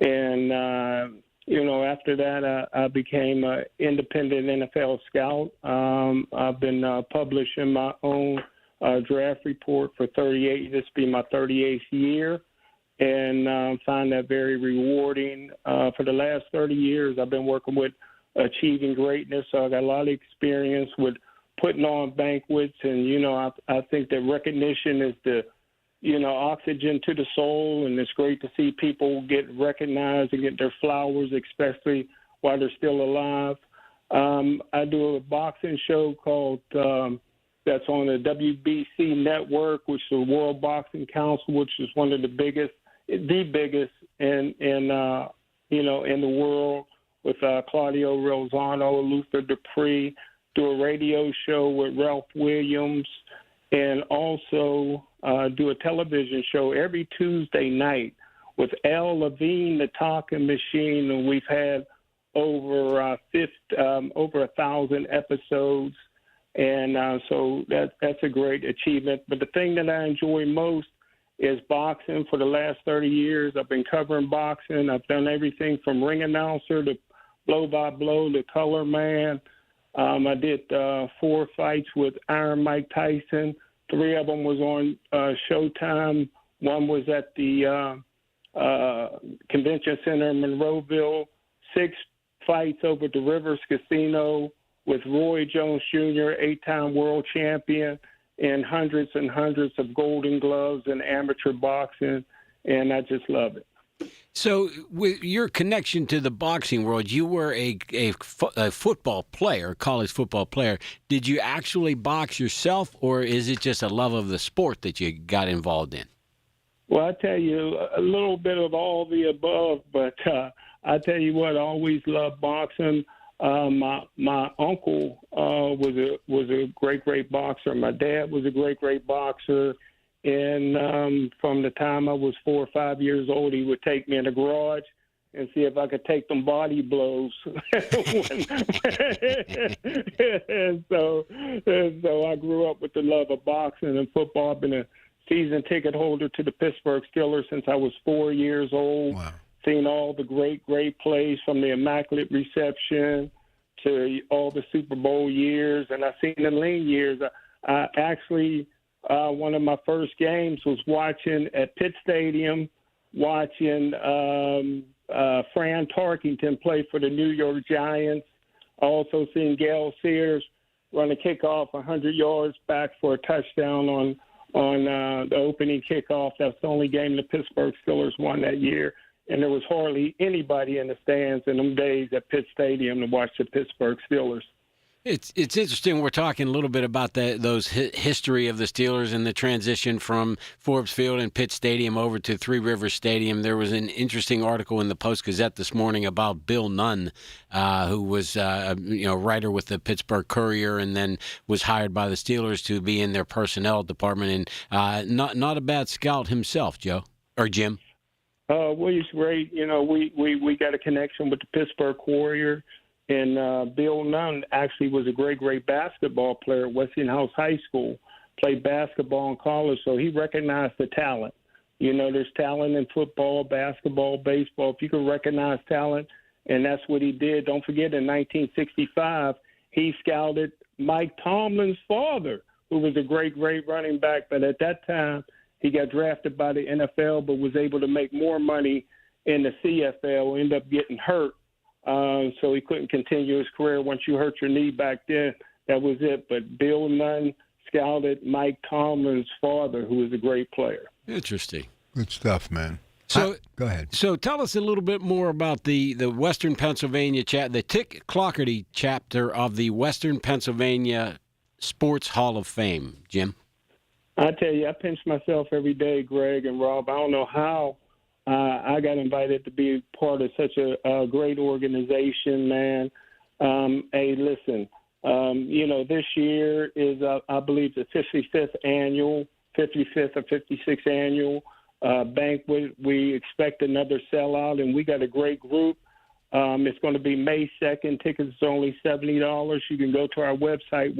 and after that I became an independent NFL scout. I've been publishing my own draft report for 38. This will be my 38th year, and find that very rewarding. For the last 30 years, I've been working with Achieving Greatness, so I got a lot of experience with putting on banquets, and I think that recognition is the oxygen to the soul, and it's great to see people get recognized and get their flowers, especially while they're still alive. I do a boxing show called that's on the WBC network, which is the World Boxing Council, which is one of the biggest in the world, with Claudio Rosano, Luther Dupree. Do a radio show with Ralph Williams, and also do a television show every Tuesday night with Al Levine, the Talking Machine, and we've had over 1,000 episodes, and so that's a great achievement. But the thing that I enjoy most is boxing. For the last 30 years, I've been covering boxing. I've done everything from ring announcer to blow-by-blow to color man. I did 4 fights with Iron Mike Tyson. 3 of them was on Showtime. One was at the Convention Center in Monroeville. 6 fights over at the Rivers Casino with Roy Jones Jr., 8-time world champion, and hundreds of Golden Gloves in amateur boxing, and I just love it. So, with your connection to the boxing world, you were a football player, college football player. Did you actually box yourself, or is it just a love of the sport that you got involved in? Well, I tell you, a little bit of all the above, but I tell you what, I always loved boxing. My uncle was a great boxer. My dad was a great boxer. And from the time I was 4 or 5 years old, he would take me in the garage and see if I could take them body blows. and so I grew up with the love of boxing and football. I've been a season ticket holder to the Pittsburgh Steelers since I was 4 years old. Wow. Seen all the great plays, from the Immaculate Reception to all the Super Bowl years, and I've seen the lean years. I actually, one of my first games was watching at Pitt Stadium, watching Fran Tarkington play for the New York Giants. I also seen Gale Sears run a kickoff 100 yards back for a touchdown on the opening kickoff. That's the only game the Pittsburgh Steelers won that year. And there was hardly anybody in the stands in them days at Pitt Stadium to watch the Pittsburgh Steelers. It's interesting. We're talking a little bit about those history of the Steelers and the transition from Forbes Field and Pitt Stadium over to Three Rivers Stadium. There was an interesting article in the Post-Gazette this morning about Bill Nunn, who was a writer with the Pittsburgh Courier and then was hired by the Steelers to be in their personnel department. And not a bad scout himself, Joe or Jim. Well, he's great. We got a connection with the Pittsburgh Courier. And Bill Nunn actually was a great basketball player at Westinghouse High School, played basketball in college, so he recognized the talent. There's talent in football, basketball, baseball. If you can recognize talent, and that's what he did. Don't forget, in 1965, he scouted Mike Tomlin's father, who was a great running back, but at that time, he got drafted by the NFL but was able to make more money in the CFL, ended up getting hurt. So he couldn't continue his career. Once you hurt your knee back then, that was it. But Bill Nunn scouted Mike Tomlin's father, who was a great player. Interesting. Good stuff, man. So go ahead. So tell us a little bit more about the Western Pennsylvania the Tick Clockerty chapter of the Western Pennsylvania Sports Hall of Fame, Jim. I tell you, I pinch myself every day, Greg and Rob. I don't know how I got invited to be part of such a great organization, man. Hey, listen, this year is, I believe, the 55th or 56th annual banquet. We expect another sellout, and we got a great group. It's going to be May 2nd. Tickets are only $70. You can go to our website,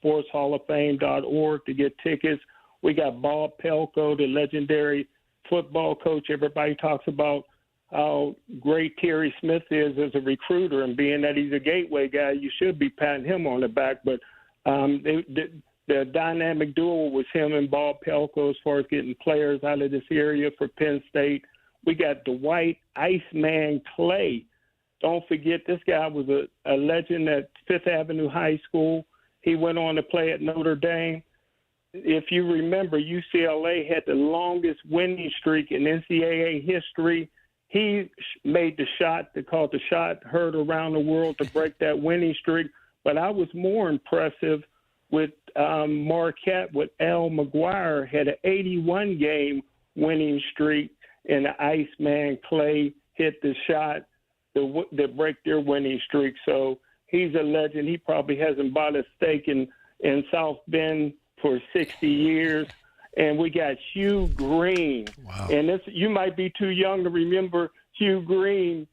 westernpasportshalloffame.org, to get tickets. We got Bob Pelko, the legendary football coach. Everybody talks about how great Terry Smith is as a recruiter, and being that he's a gateway guy, you should be patting him on the back. But the dynamic duo was him and Bob Pelko as far as getting players out of this area for Penn State. We got Dwight Iceman Clay. Don't forget, this guy was a legend at Fifth Avenue High School. He went on to play at Notre Dame. If you remember, UCLA had the longest winning streak in NCAA history. he made the shot, they called the shot heard around the world to break that winning streak. But I was more impressive with Marquette, with Al McGuire, had an 81-game winning streak, and the Iceman Clay hit the shot that break their winning streak. So he's a legend. He probably hasn't bought a steak in South Bend for 60 years. And we got Hugh Green. Wow. And you might be too young to remember Hugh Green,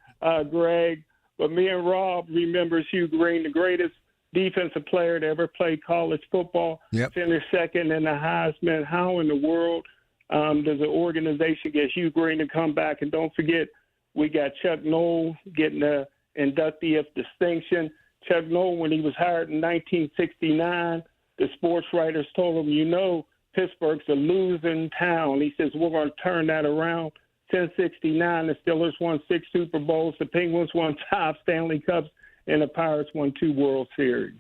Greg, but me and Rob remembers Hugh Green, the greatest defensive player to ever play college football. Yep. Finished second in the Heisman. How in the world does an organization get Hugh Green to come back? And don't forget, we got Chuck Noll getting the inductee of distinction. Chuck Noll, when he was hired in 1969, the sports writers told him, Pittsburgh's a losing town. He says, we're going to turn that around. Since 69, the Steelers won 6 Super Bowls, the Penguins won 5 Stanley Cups, and the Pirates won 2 World Series.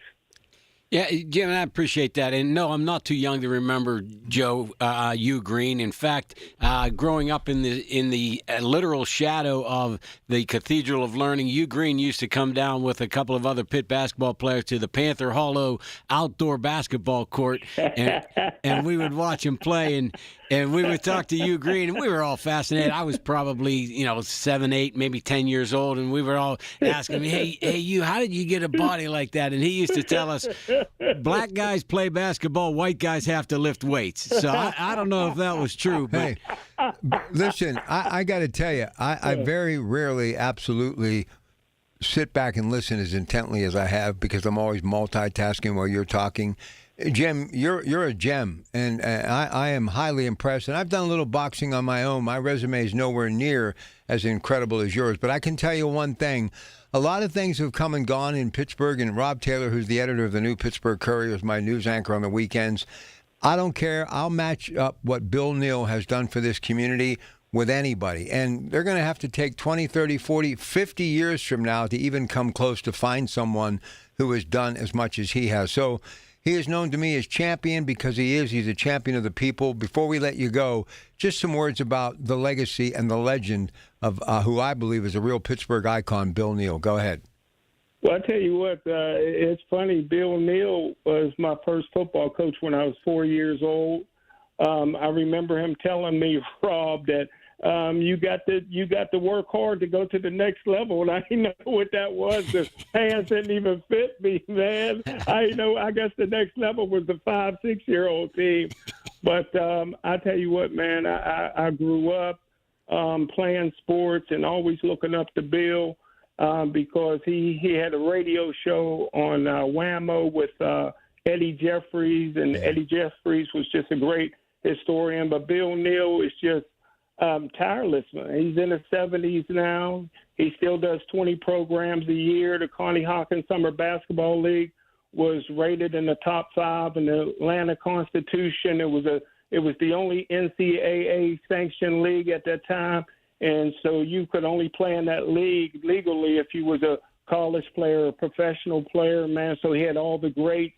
Yeah, Jim, I appreciate that. And no, I'm not too young to remember Joe Hugh Green. In fact, growing up in the literal shadow of the Cathedral of Learning, Hugh Green used to come down with a couple of other Pitt basketball players to the Panther Hollow outdoor basketball court, and we would watch him play, and we would talk to Hugh Green, and we were all fascinated. I was probably 7, 8, maybe 10 years old, and we were all asking me, hey, you, how did you get a body like that? And he used to tell us, black guys play basketball, white guys have to lift weights. So I don't know if that was true. But Hey, listen, I got to tell you, I very rarely absolutely sit back and listen as intently as I have because I'm always multitasking while you're talking. Jim, you're a gem, and I am highly impressed. And I've done a little boxing on my own. My resume is nowhere near as incredible as yours. But I can tell you one thing. A lot of things have come and gone in Pittsburgh, and Rob Taylor, who's the editor of the New Pittsburgh Courier, is my news anchor on the weekends. I don't care. I'll match up what Bill Neal has done for this community with anybody. And they're going to have to take 20, 30, 40, 50 years from now to even come close to find someone who has done as much as he has. So he is known to me as champion because he's a champion of the people. Before we let you go, just some words about the legacy and the legend of who I believe is a real Pittsburgh icon, Bill Neal. Go ahead. Well, I tell you what, it's funny. Bill Neal was my first football coach when I was 4 years old. I remember him telling me, Rob, that you got to work hard to go to the next level, and I didn't know what that was. The pants didn't even fit me, man. I guess the next level was the 5, 6-year-old team. But I tell you what, man, I grew up playing sports and always looking up to Bill because he had a radio show on Whammo with Eddie Jeffries, and Eddie Jeffries was just a great historian. But Bill Neal is just tireless, man. He's in his 70s now. He still does 20 programs a year. The Connie Hawkins Summer Basketball League was rated in the top 5 in the Atlanta Constitution. It was the only NCAA sanctioned league at that time, and so you could only play in that league legally if you was a college player or professional player, man. So he had all the greats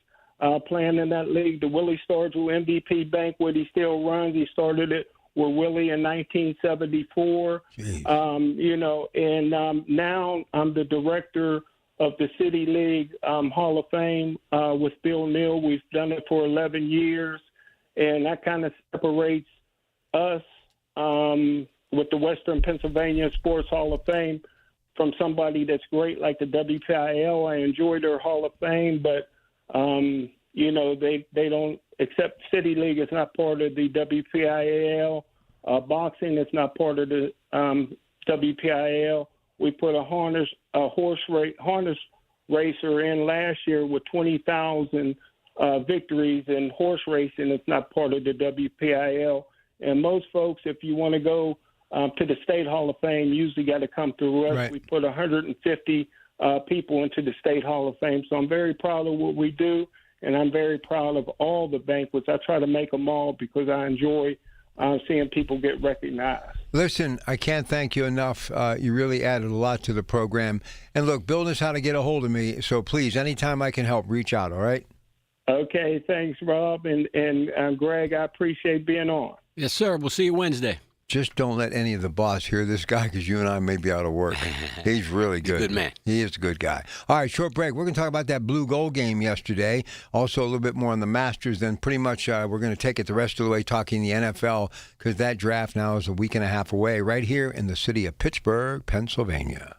playing in that league. The Willie Stargell MVP banquet, he still runs. He started it with Willie in 1974. Now I'm the director of the City League Hall of Fame with Bill Neal. We've done it for 11 years, and that kind of separates us with the Western Pennsylvania Sports Hall of Fame from somebody that's great like the WPIAL. I enjoy their Hall of Fame, but they don't accept City League is not part of the WPIAL. Boxing is not part of the WPIAL. We put a harness racer in last year with 20,000 victories in horse racing. It's not part of the WPIAL. And most folks, if you want to go to the State Hall of Fame, usually got to come through us. Right. We put 150 people into the State Hall of Fame. So I'm very proud of what we do, and I'm very proud of all the banquets. I try to make them all because I enjoy seeing people get recognized. Listen, I can't thank you enough. You really added a lot to the program. And look, Bill knows how to get a hold of me, so please, anytime I can help, reach out, all right? Okay, thanks, Rob. And Greg, I appreciate being on. Yes, sir. We'll see you Wednesday. Just don't let any of the boss hear this guy because you and I may be out of work. He's really good. He's a good man. He is a good guy. All right, short break. We're going to talk about that blue gold game yesterday. Also a little bit more on the Masters. Then pretty much we're going to take it the rest of the way talking the NFL because that draft now is a week and a half away right here in the city of Pittsburgh, Pennsylvania.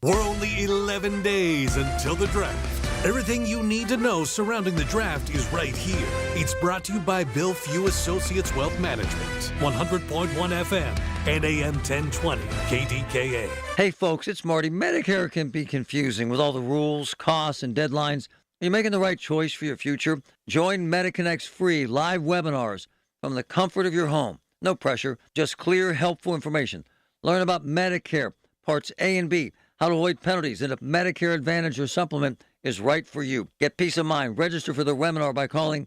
We're only 11 days until the draft. Everything you need to know surrounding the draft is right here. It's brought to you by Bill Few Associates Wealth Management, 100.1 FM and AM 1020 KDKA. Hey folks, it's Marty. Medicare can be confusing with all the rules, costs, and deadlines. Are you making the right choice for your future? Join MediConnect's free live webinars from the comfort of your home. No pressure, just clear, helpful information. Learn about Medicare, Parts A and B, how to avoid penalties, and if Medicare Advantage or Supplement is right for you. Get peace of mind. Register for the webinar by calling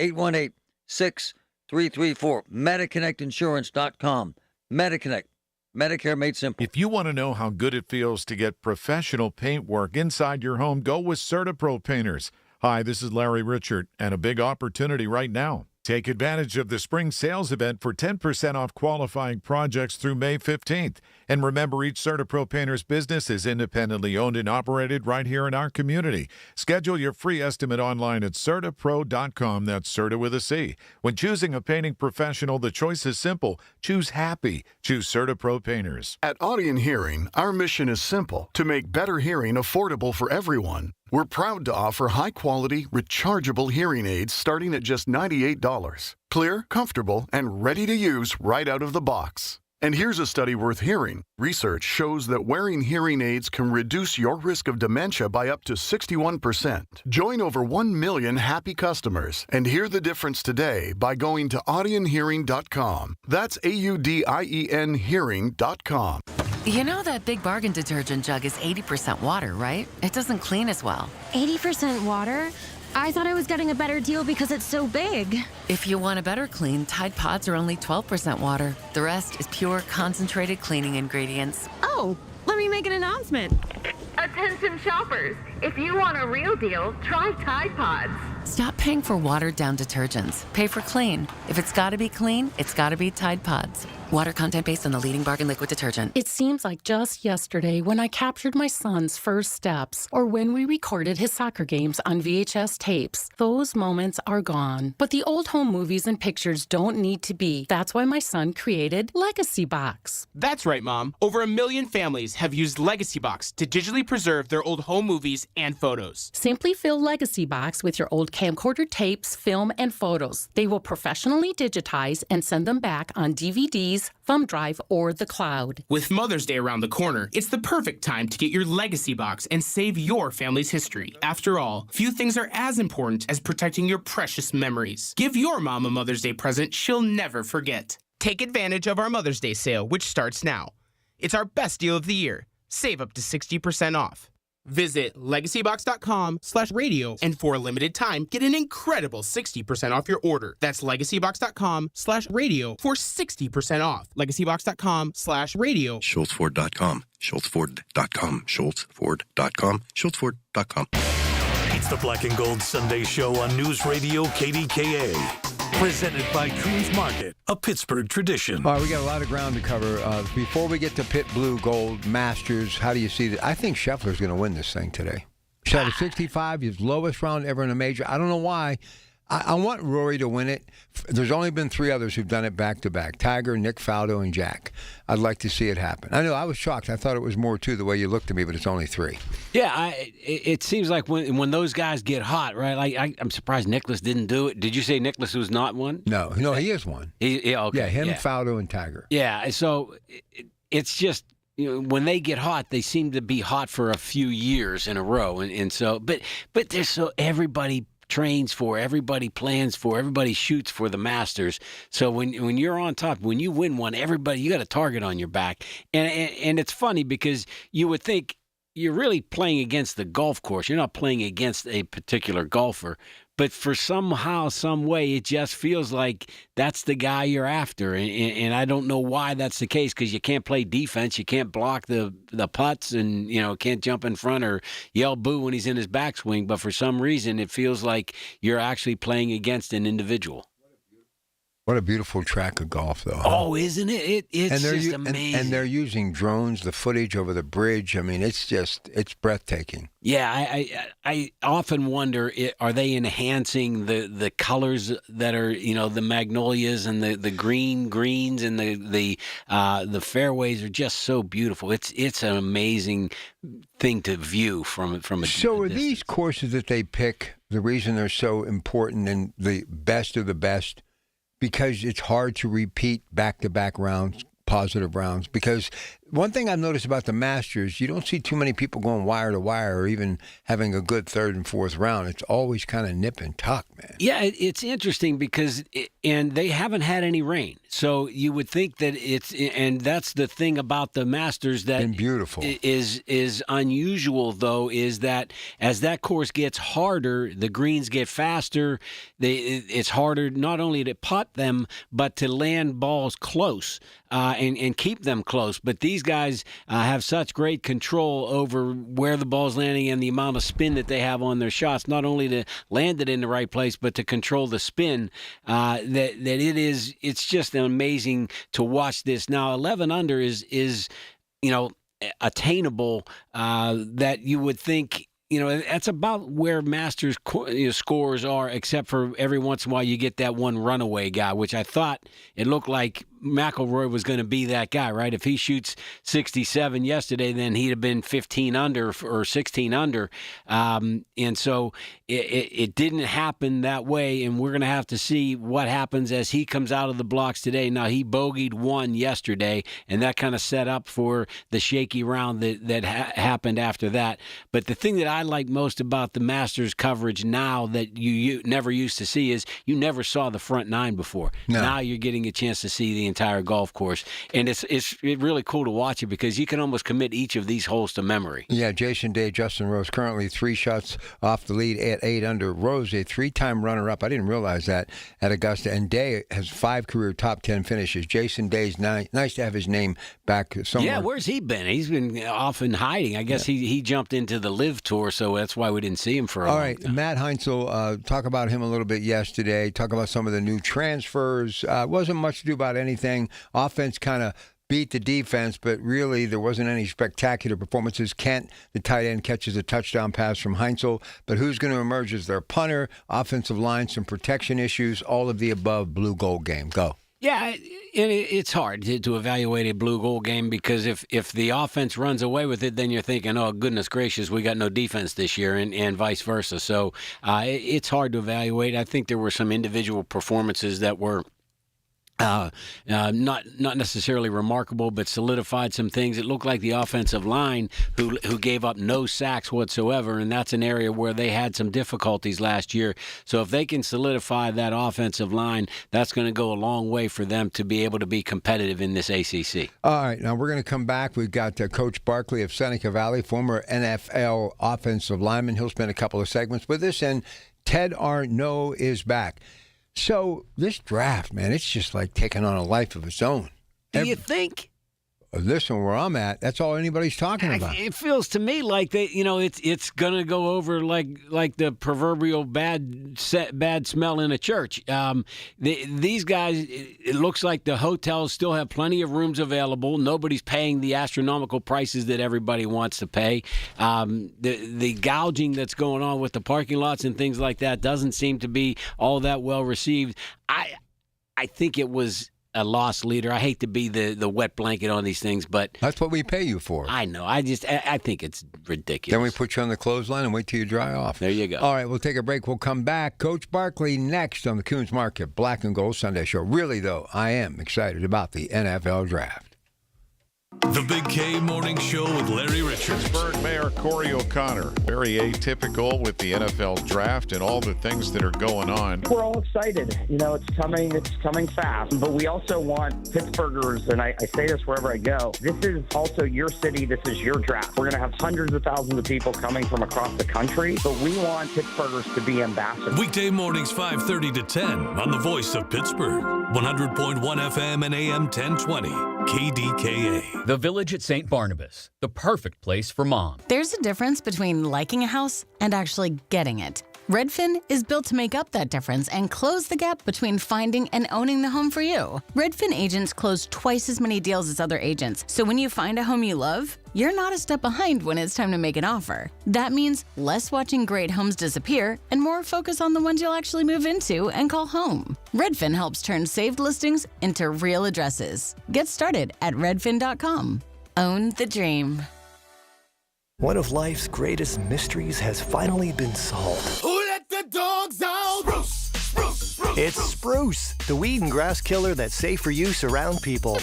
888-818-6334. MediConnectInsurance.com. MediConnect. Medicare made simple. If you want to know how good it feels to get professional paint work inside your home, go with CertaPro Painters. Hi, this is Larry Richard, and a big opportunity right now. Take advantage of the spring sales event for 10% off qualifying projects through May 15th. And remember, each CertaPro Painters business is independently owned and operated right here in our community. Schedule your free estimate online at CertaPro.com. That's Certa with a C. When choosing a painting professional, the choice is simple. Choose happy. Choose CertaPro Painters. At Audion Hearing, our mission is simple: to make better hearing affordable for everyone. We're proud to offer high-quality, rechargeable hearing aids starting at just $98. Clear, comfortable, and ready to use right out of the box. And here's a study worth hearing. Research shows that wearing hearing aids can reduce your risk of dementia by up to 61%. Join over 1 million happy customers and hear the difference today by going to audionhearing.com. That's AUDIEN hearing.com. You know that Big Bargain detergent jug is 80% water, right? It doesn't clean as well. 80% water? I thought I was getting a better deal because it's so big. If you want a better clean, Tide Pods are only 12% water. The rest is pure, concentrated cleaning ingredients. Oh, let me make an announcement. Attention shoppers, if you want a real deal, try Tide Pods. Stop paying for watered-down detergents. Pay for clean. If it's got to be clean, it's got to be Tide Pods. Water content based on the leading bargain liquid detergent. It seems like just yesterday when I captured my son's first steps or when we recorded his soccer games on VHS tapes. Those moments are gone. But the old home movies and pictures don't need to be. That's why my son created Legacy Box. That's right, Mom. Over 1 million families have used Legacy Box to digitally preserve their old home movies and photos. Simply fill Legacy Box with your old camcorder tapes, film, and photos. They will professionally digitize and send them back on DVDs, thumb drive, or the cloud. With Mother's Day around the corner, it's the perfect time to get your Legacy Box and save your family's history. After all, few things are as important as protecting your precious memories. Give your mom a Mother's Day present she'll never forget. Take advantage of our Mother's Day sale, which starts now. It's our best deal of the year. Save up to 60% off. Visit legacybox.com/radio and for a limited time, get an incredible 60% off your order. That's legacybox.com/radio for 60% off. Legacybox.com/radio. SchultzFord.com. SchultzFord.com. SchultzFord.com. SchultzFord.com. It's the Black and Gold Sunday Show on News Radio KDKA. Presented by Coons Market, a Pittsburgh tradition. All right, we got a lot of ground to cover. Before we get to Pitt Blue Gold Masters, how do you see that? I think Scheffler's going to win this thing today. Shot a 65, his lowest round ever in a major. I don't know why. I want Rory to win it. There's only been 3 others who've done it back-to-back. Tiger, Nick Faldo, and Jack. I'd like to see it happen. I know, I was shocked. I thought it was more, too, the way you looked at me, but it's only 3. Yeah, it seems like when those guys get hot, right? Like I'm surprised Nicklaus didn't do it. Did you say Nicklaus was not one? No, he is one. Okay, yeah, him, Faldo, and Tiger. Yeah, so it's just... when they get hot, they seem to be hot for a few years in a row, and so. But there's so everybody trains for, everybody plans for, everybody shoots for the Masters. So when you're on top, when you win one, everybody, you got a target on your back, and it's funny because you would think you're really playing against the golf course. You're not playing against a particular golfer. But for somehow, some way, it just feels like that's the guy you're after. And I don't know why that's the case, because you can't play defense. You can't block the putts and, can't jump in front or yell boo when he's in his backswing. But for some reason, it feels like you're actually playing against an individual. What a beautiful track of golf, though. Oh, isn't it? It's just amazing. And they're using drones, the footage over the bridge. I mean, it's breathtaking. Yeah, I often wonder, are they enhancing the colors that are, the magnolias and the greens and the fairways are just so beautiful. It's an amazing thing to view from a So are distance. these courses that they pick the reason they're so important and the best of the best? Because it's hard to repeat back-to-back rounds, positive rounds. Because one thing I've noticed about the Masters, you don't see too many people going wire to wire or even having a good third and fourth round. It's always kind of nip and tuck, man. Yeah, it's interesting because and they haven't had any rain. So you would think that and that's the thing about the Masters that been beautiful. Is unusual, though, is that as that course gets harder, the greens get faster. It's harder not only to putt them, but to land balls close and keep them close. But these guys have such great control over where the ball's landing and the amount of spin that they have on their shots, not only to land it in the right place, but to control the spin, it's just amazing to watch this. Now, 11 under is attainable, that you would think, that's about where Masters scores are, except for every once in a while you get that one runaway guy, which I thought it looked like McIlroy was going to be that guy, right? If he shoots 67 yesterday, then he'd have been 15 under or 16 under. And so it didn't happen that way, and we're going to have to see what happens as he comes out of the blocks today. Now, he bogeyed one yesterday, and that kind of set up for the shaky round that happened after that. But the thing that I like most about the Masters coverage now that you never used to see is you never saw the front nine before. No. Now you're getting a chance to see the entire golf course, and it's really cool to watch it because you can almost commit each of these holes to memory. Yeah, Jason Day, Justin Rose, currently 3 shots off the lead at 8 under. Rose, a 3-time runner-up. I didn't realize that at Augusta. And Day has 5 career top 10 finishes. Jason Day's nice to have his name back somewhere. Yeah, where's he been? He's been off in hiding. I guess he jumped into the Live Tour, so that's why we didn't see him for a long time. Matt Heinzel, talk about him a little bit yesterday. Talk about some of the new transfers. Wasn't much to do about anything. Offense kind of beat the defense, but really there wasn't any spectacular performances. Kent, the tight end, catches a touchdown pass from Heinzel, but who's going to emerge as their punter? Offensive line, some protection issues, all of the above. Blue gold game. Go. Yeah, it's hard to evaluate a blue gold game because if the offense runs away with it, then you're thinking, oh, goodness gracious, we got no defense this year, and vice versa. So it's hard to evaluate. I think there were some individual performances that were not necessarily remarkable, but solidified some things. It looked like the offensive line who gave up no sacks whatsoever, and that's an area where they had some difficulties last year. So if they can solidify that offensive line, that's going to go a long way for them to be able to be competitive in this ACC. All right, now we're going to come back. We've got Coach Barkley of Seneca Valley, former NFL offensive lineman. He'll spend a couple of segments with us, and Ted Arnaud is back. So this draft, man, it's just like taking on a life of its own. Do you think? Listen, where I'm at, that's all anybody's talking about. It feels to me like it's gonna go over like the proverbial bad smell in a church. These guys, it looks like the hotels still have plenty of rooms available. Nobody's paying the astronomical prices that everybody wants to pay. The gouging that's going on with the parking lots and things like that doesn't seem to be all that well received. I think it was a loss leader. I hate to be the wet blanket on these things, but that's what we pay you for. I know. I think it's ridiculous. Then we put you on the clothesline and wait till you dry off. There you go. All right, we'll take a break. We'll come back. Coach Barkley next on the Coons Market Black and Gold Sunday Show. Really, though, I am excited about the NFL Draft. The Big K Morning Show with Larry Richards. Pittsburgh Mayor Corey O'Connor. Very atypical with the NFL draft and all the things that are going on. We're all excited. It's coming fast. But we also want Pittsburghers, and I say this wherever I go, this is also your city, this is your draft. We're going to have hundreds of thousands of people coming from across the country, but we want Pittsburghers to be ambassadors. Weekday mornings 5:30 to 10 on the Voice of Pittsburgh. 100.1 FM and AM 1020. KDKA. The Village at St. Barnabas, the perfect place for mom. There's a difference between liking a house and actually getting it. Redfin is built to make up that difference and close the gap between finding and owning the home for you. Redfin agents close twice as many deals as other agents, so when you find a home you love, you're not a step behind when it's time to make an offer. That means less watching great homes disappear and more focus on the ones you'll actually move into and call home. Redfin helps turn saved listings into real addresses. Get started at redfin.com. Own the dream. One of life's greatest mysteries has finally been solved. Who let the dogs out? Spruce, spruce, spruce. It's Spruce, the weed and grass killer that's safe for use around people,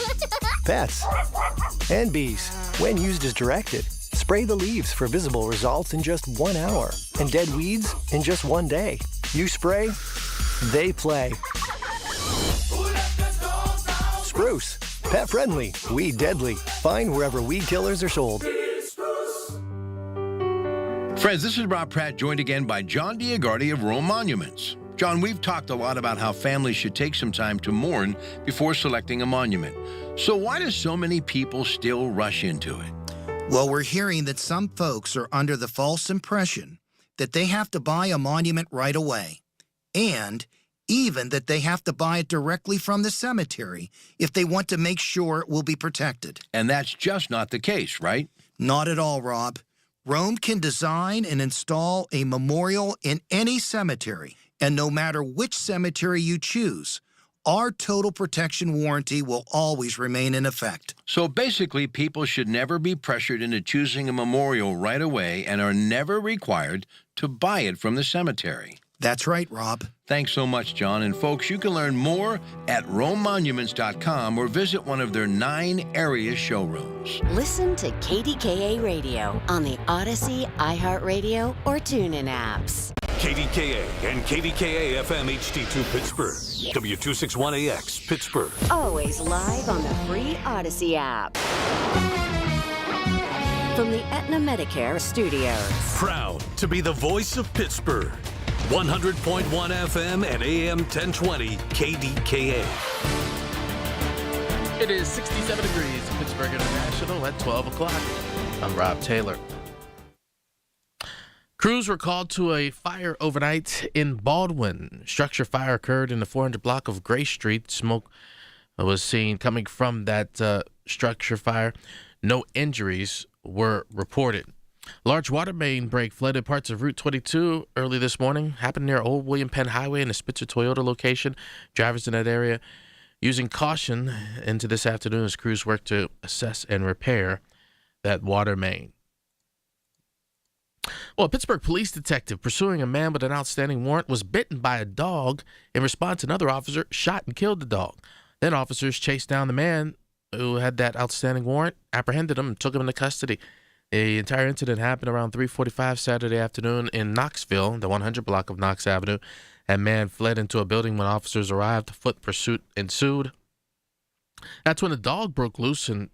pets, and bees. When used as directed, spray the leaves for visible results in just 1 hour and dead weeds in just 1 day. You spray, they play. Spruce, pet friendly, weed deadly. Find wherever weed killers are sold. Friends, this is Rob Pratt, joined again by John Diagardi of Rome Monuments. John, we've talked a lot about how families should take some time to mourn before selecting a monument. So why do so many people still rush into it? Well, we're hearing that some folks are under the false impression that they have to buy a monument right away, and even that they have to buy it directly from the cemetery if they want to make sure it will be protected. And that's just not the case, right? Not at all, Rob. Rome can design and install a memorial in any cemetery, and no matter which cemetery you choose, our total protection warranty will always remain in effect. So basically, people should never be pressured into choosing a memorial right away and are never required to buy it from the cemetery. That's right, Rob. Thanks so much, John. And folks, you can learn more at romemonuments.com or visit one of their 9 area showrooms. Listen to KDKA Radio on the Odyssey, iHeartRadio, or TuneIn apps. KDKA and KDKA-FM HD2 Pittsburgh. W261AX Pittsburgh. Always live on the free Odyssey app. From the Aetna Medicare Studios. Proud to be the voice of Pittsburgh. 100.1 FM and AM 1020 KDKA. It is 67 degrees in Pittsburgh International at 12 o'clock. I'm Rob Taylor. Crews were called to a fire overnight in Baldwin. Structure fire occurred in the 400 block of Gray Street. Smoke was seen coming from that structure fire. No injuries were reported. Large water main break flooded parts of Route 22 early this morning. Happened near Old William Penn Highway and the Spitzer Toyota location. Drivers in that area using caution into this afternoon as crews work to assess and repair that water main. Well, a Pittsburgh police detective pursuing a man with an outstanding warrant was bitten by a dog. In response, another officer shot and killed the dog. Then officers chased down the man who had that outstanding warrant, apprehended him, and took him into custody. The entire incident happened around 3:45 Saturday afternoon in Knoxville, the 100 block of Knox Avenue. A man fled into a building when officers arrived. Foot pursuit ensued. That's when the dog broke loose and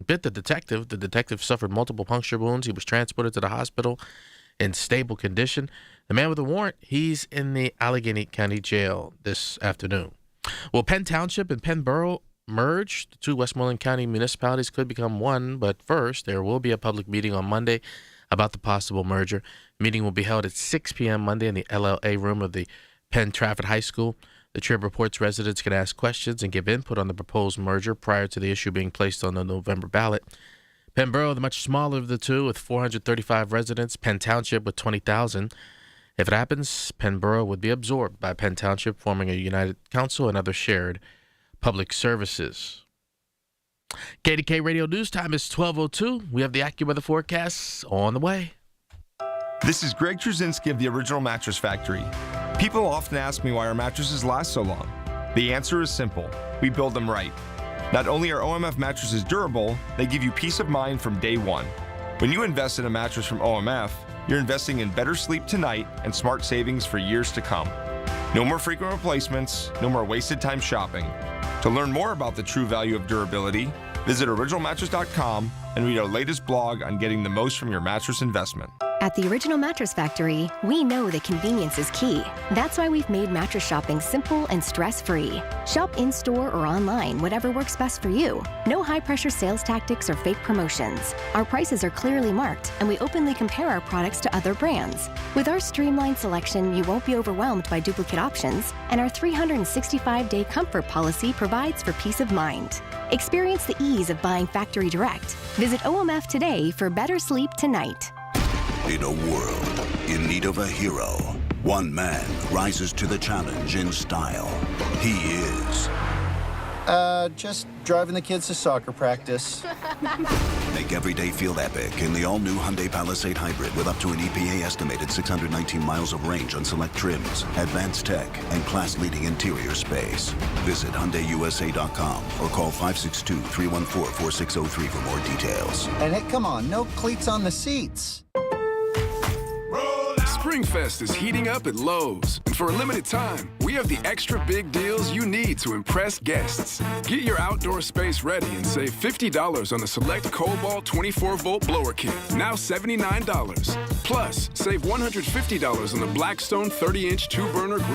bit the detective. The detective suffered multiple puncture wounds. He was transported to the hospital in stable condition. The man with the warrant, he's in the Allegheny County Jail this afternoon. Well, Penn Township and Penn Borough merge. The 2 Westmoreland County municipalities could become one, but first there will be a public meeting on Monday about the possible merger. The meeting will be held at 6 p.m. Monday in the LLA room of the Penn Trafford High School. The Trib reports residents can ask questions and give input on the proposed merger prior to the issue being placed on the November ballot. Penn Borough, the much smaller of the two, with 435 residents. Penn Township with 20,000. If it happens, Penn Borough would be absorbed by Penn Township, forming a united council and other shared public services. KDK Radio News Time is 12:02. We have the AccuWeather forecasts on the way. This is Greg Trzynski of the Original Mattress Factory. People often ask me why our mattresses last so long. The answer is simple. We build them right. Not only are OMF mattresses durable, they give you peace of mind from day one. When you invest in a mattress from OMF, you're investing in better sleep tonight and smart savings for years to come. No more frequent replacements, no more wasted time shopping. To learn more about the true value of durability, visit originalmattress.com and read our latest blog on getting the most from your mattress investment. At the Original Mattress Factory, we know that convenience is key. That's why we've made mattress shopping simple and stress-free. Shop in-store or online, whatever works best for you. No high-pressure sales tactics or fake promotions. Our prices are clearly marked, and we openly compare our products to other brands. With our streamlined selection, you won't be overwhelmed by duplicate options, and our 365-day comfort policy provides for peace of mind. Experience the ease of buying factory direct. Visit OMF today for better sleep tonight. In a world in need of a hero, one man rises to the challenge in style. He is... just driving the kids to soccer practice. Make every day feel epic in the all-new Hyundai Palisade Hybrid with up to an EPA-estimated 619 miles of range on select trims, advanced tech, and class-leading interior space. Visit HyundaiUSA.com or call 562-314-4603 for more details. And hey, come on, no cleats on the seats. Springfest is heating up at Lowe's. And for a limited time, we have the extra big deals you need to impress guests. Get your outdoor space ready and save $50 on the select Cobalt 24-volt blower kit, now $79. Plus, save $150 on the Blackstone 30-inch 2-burner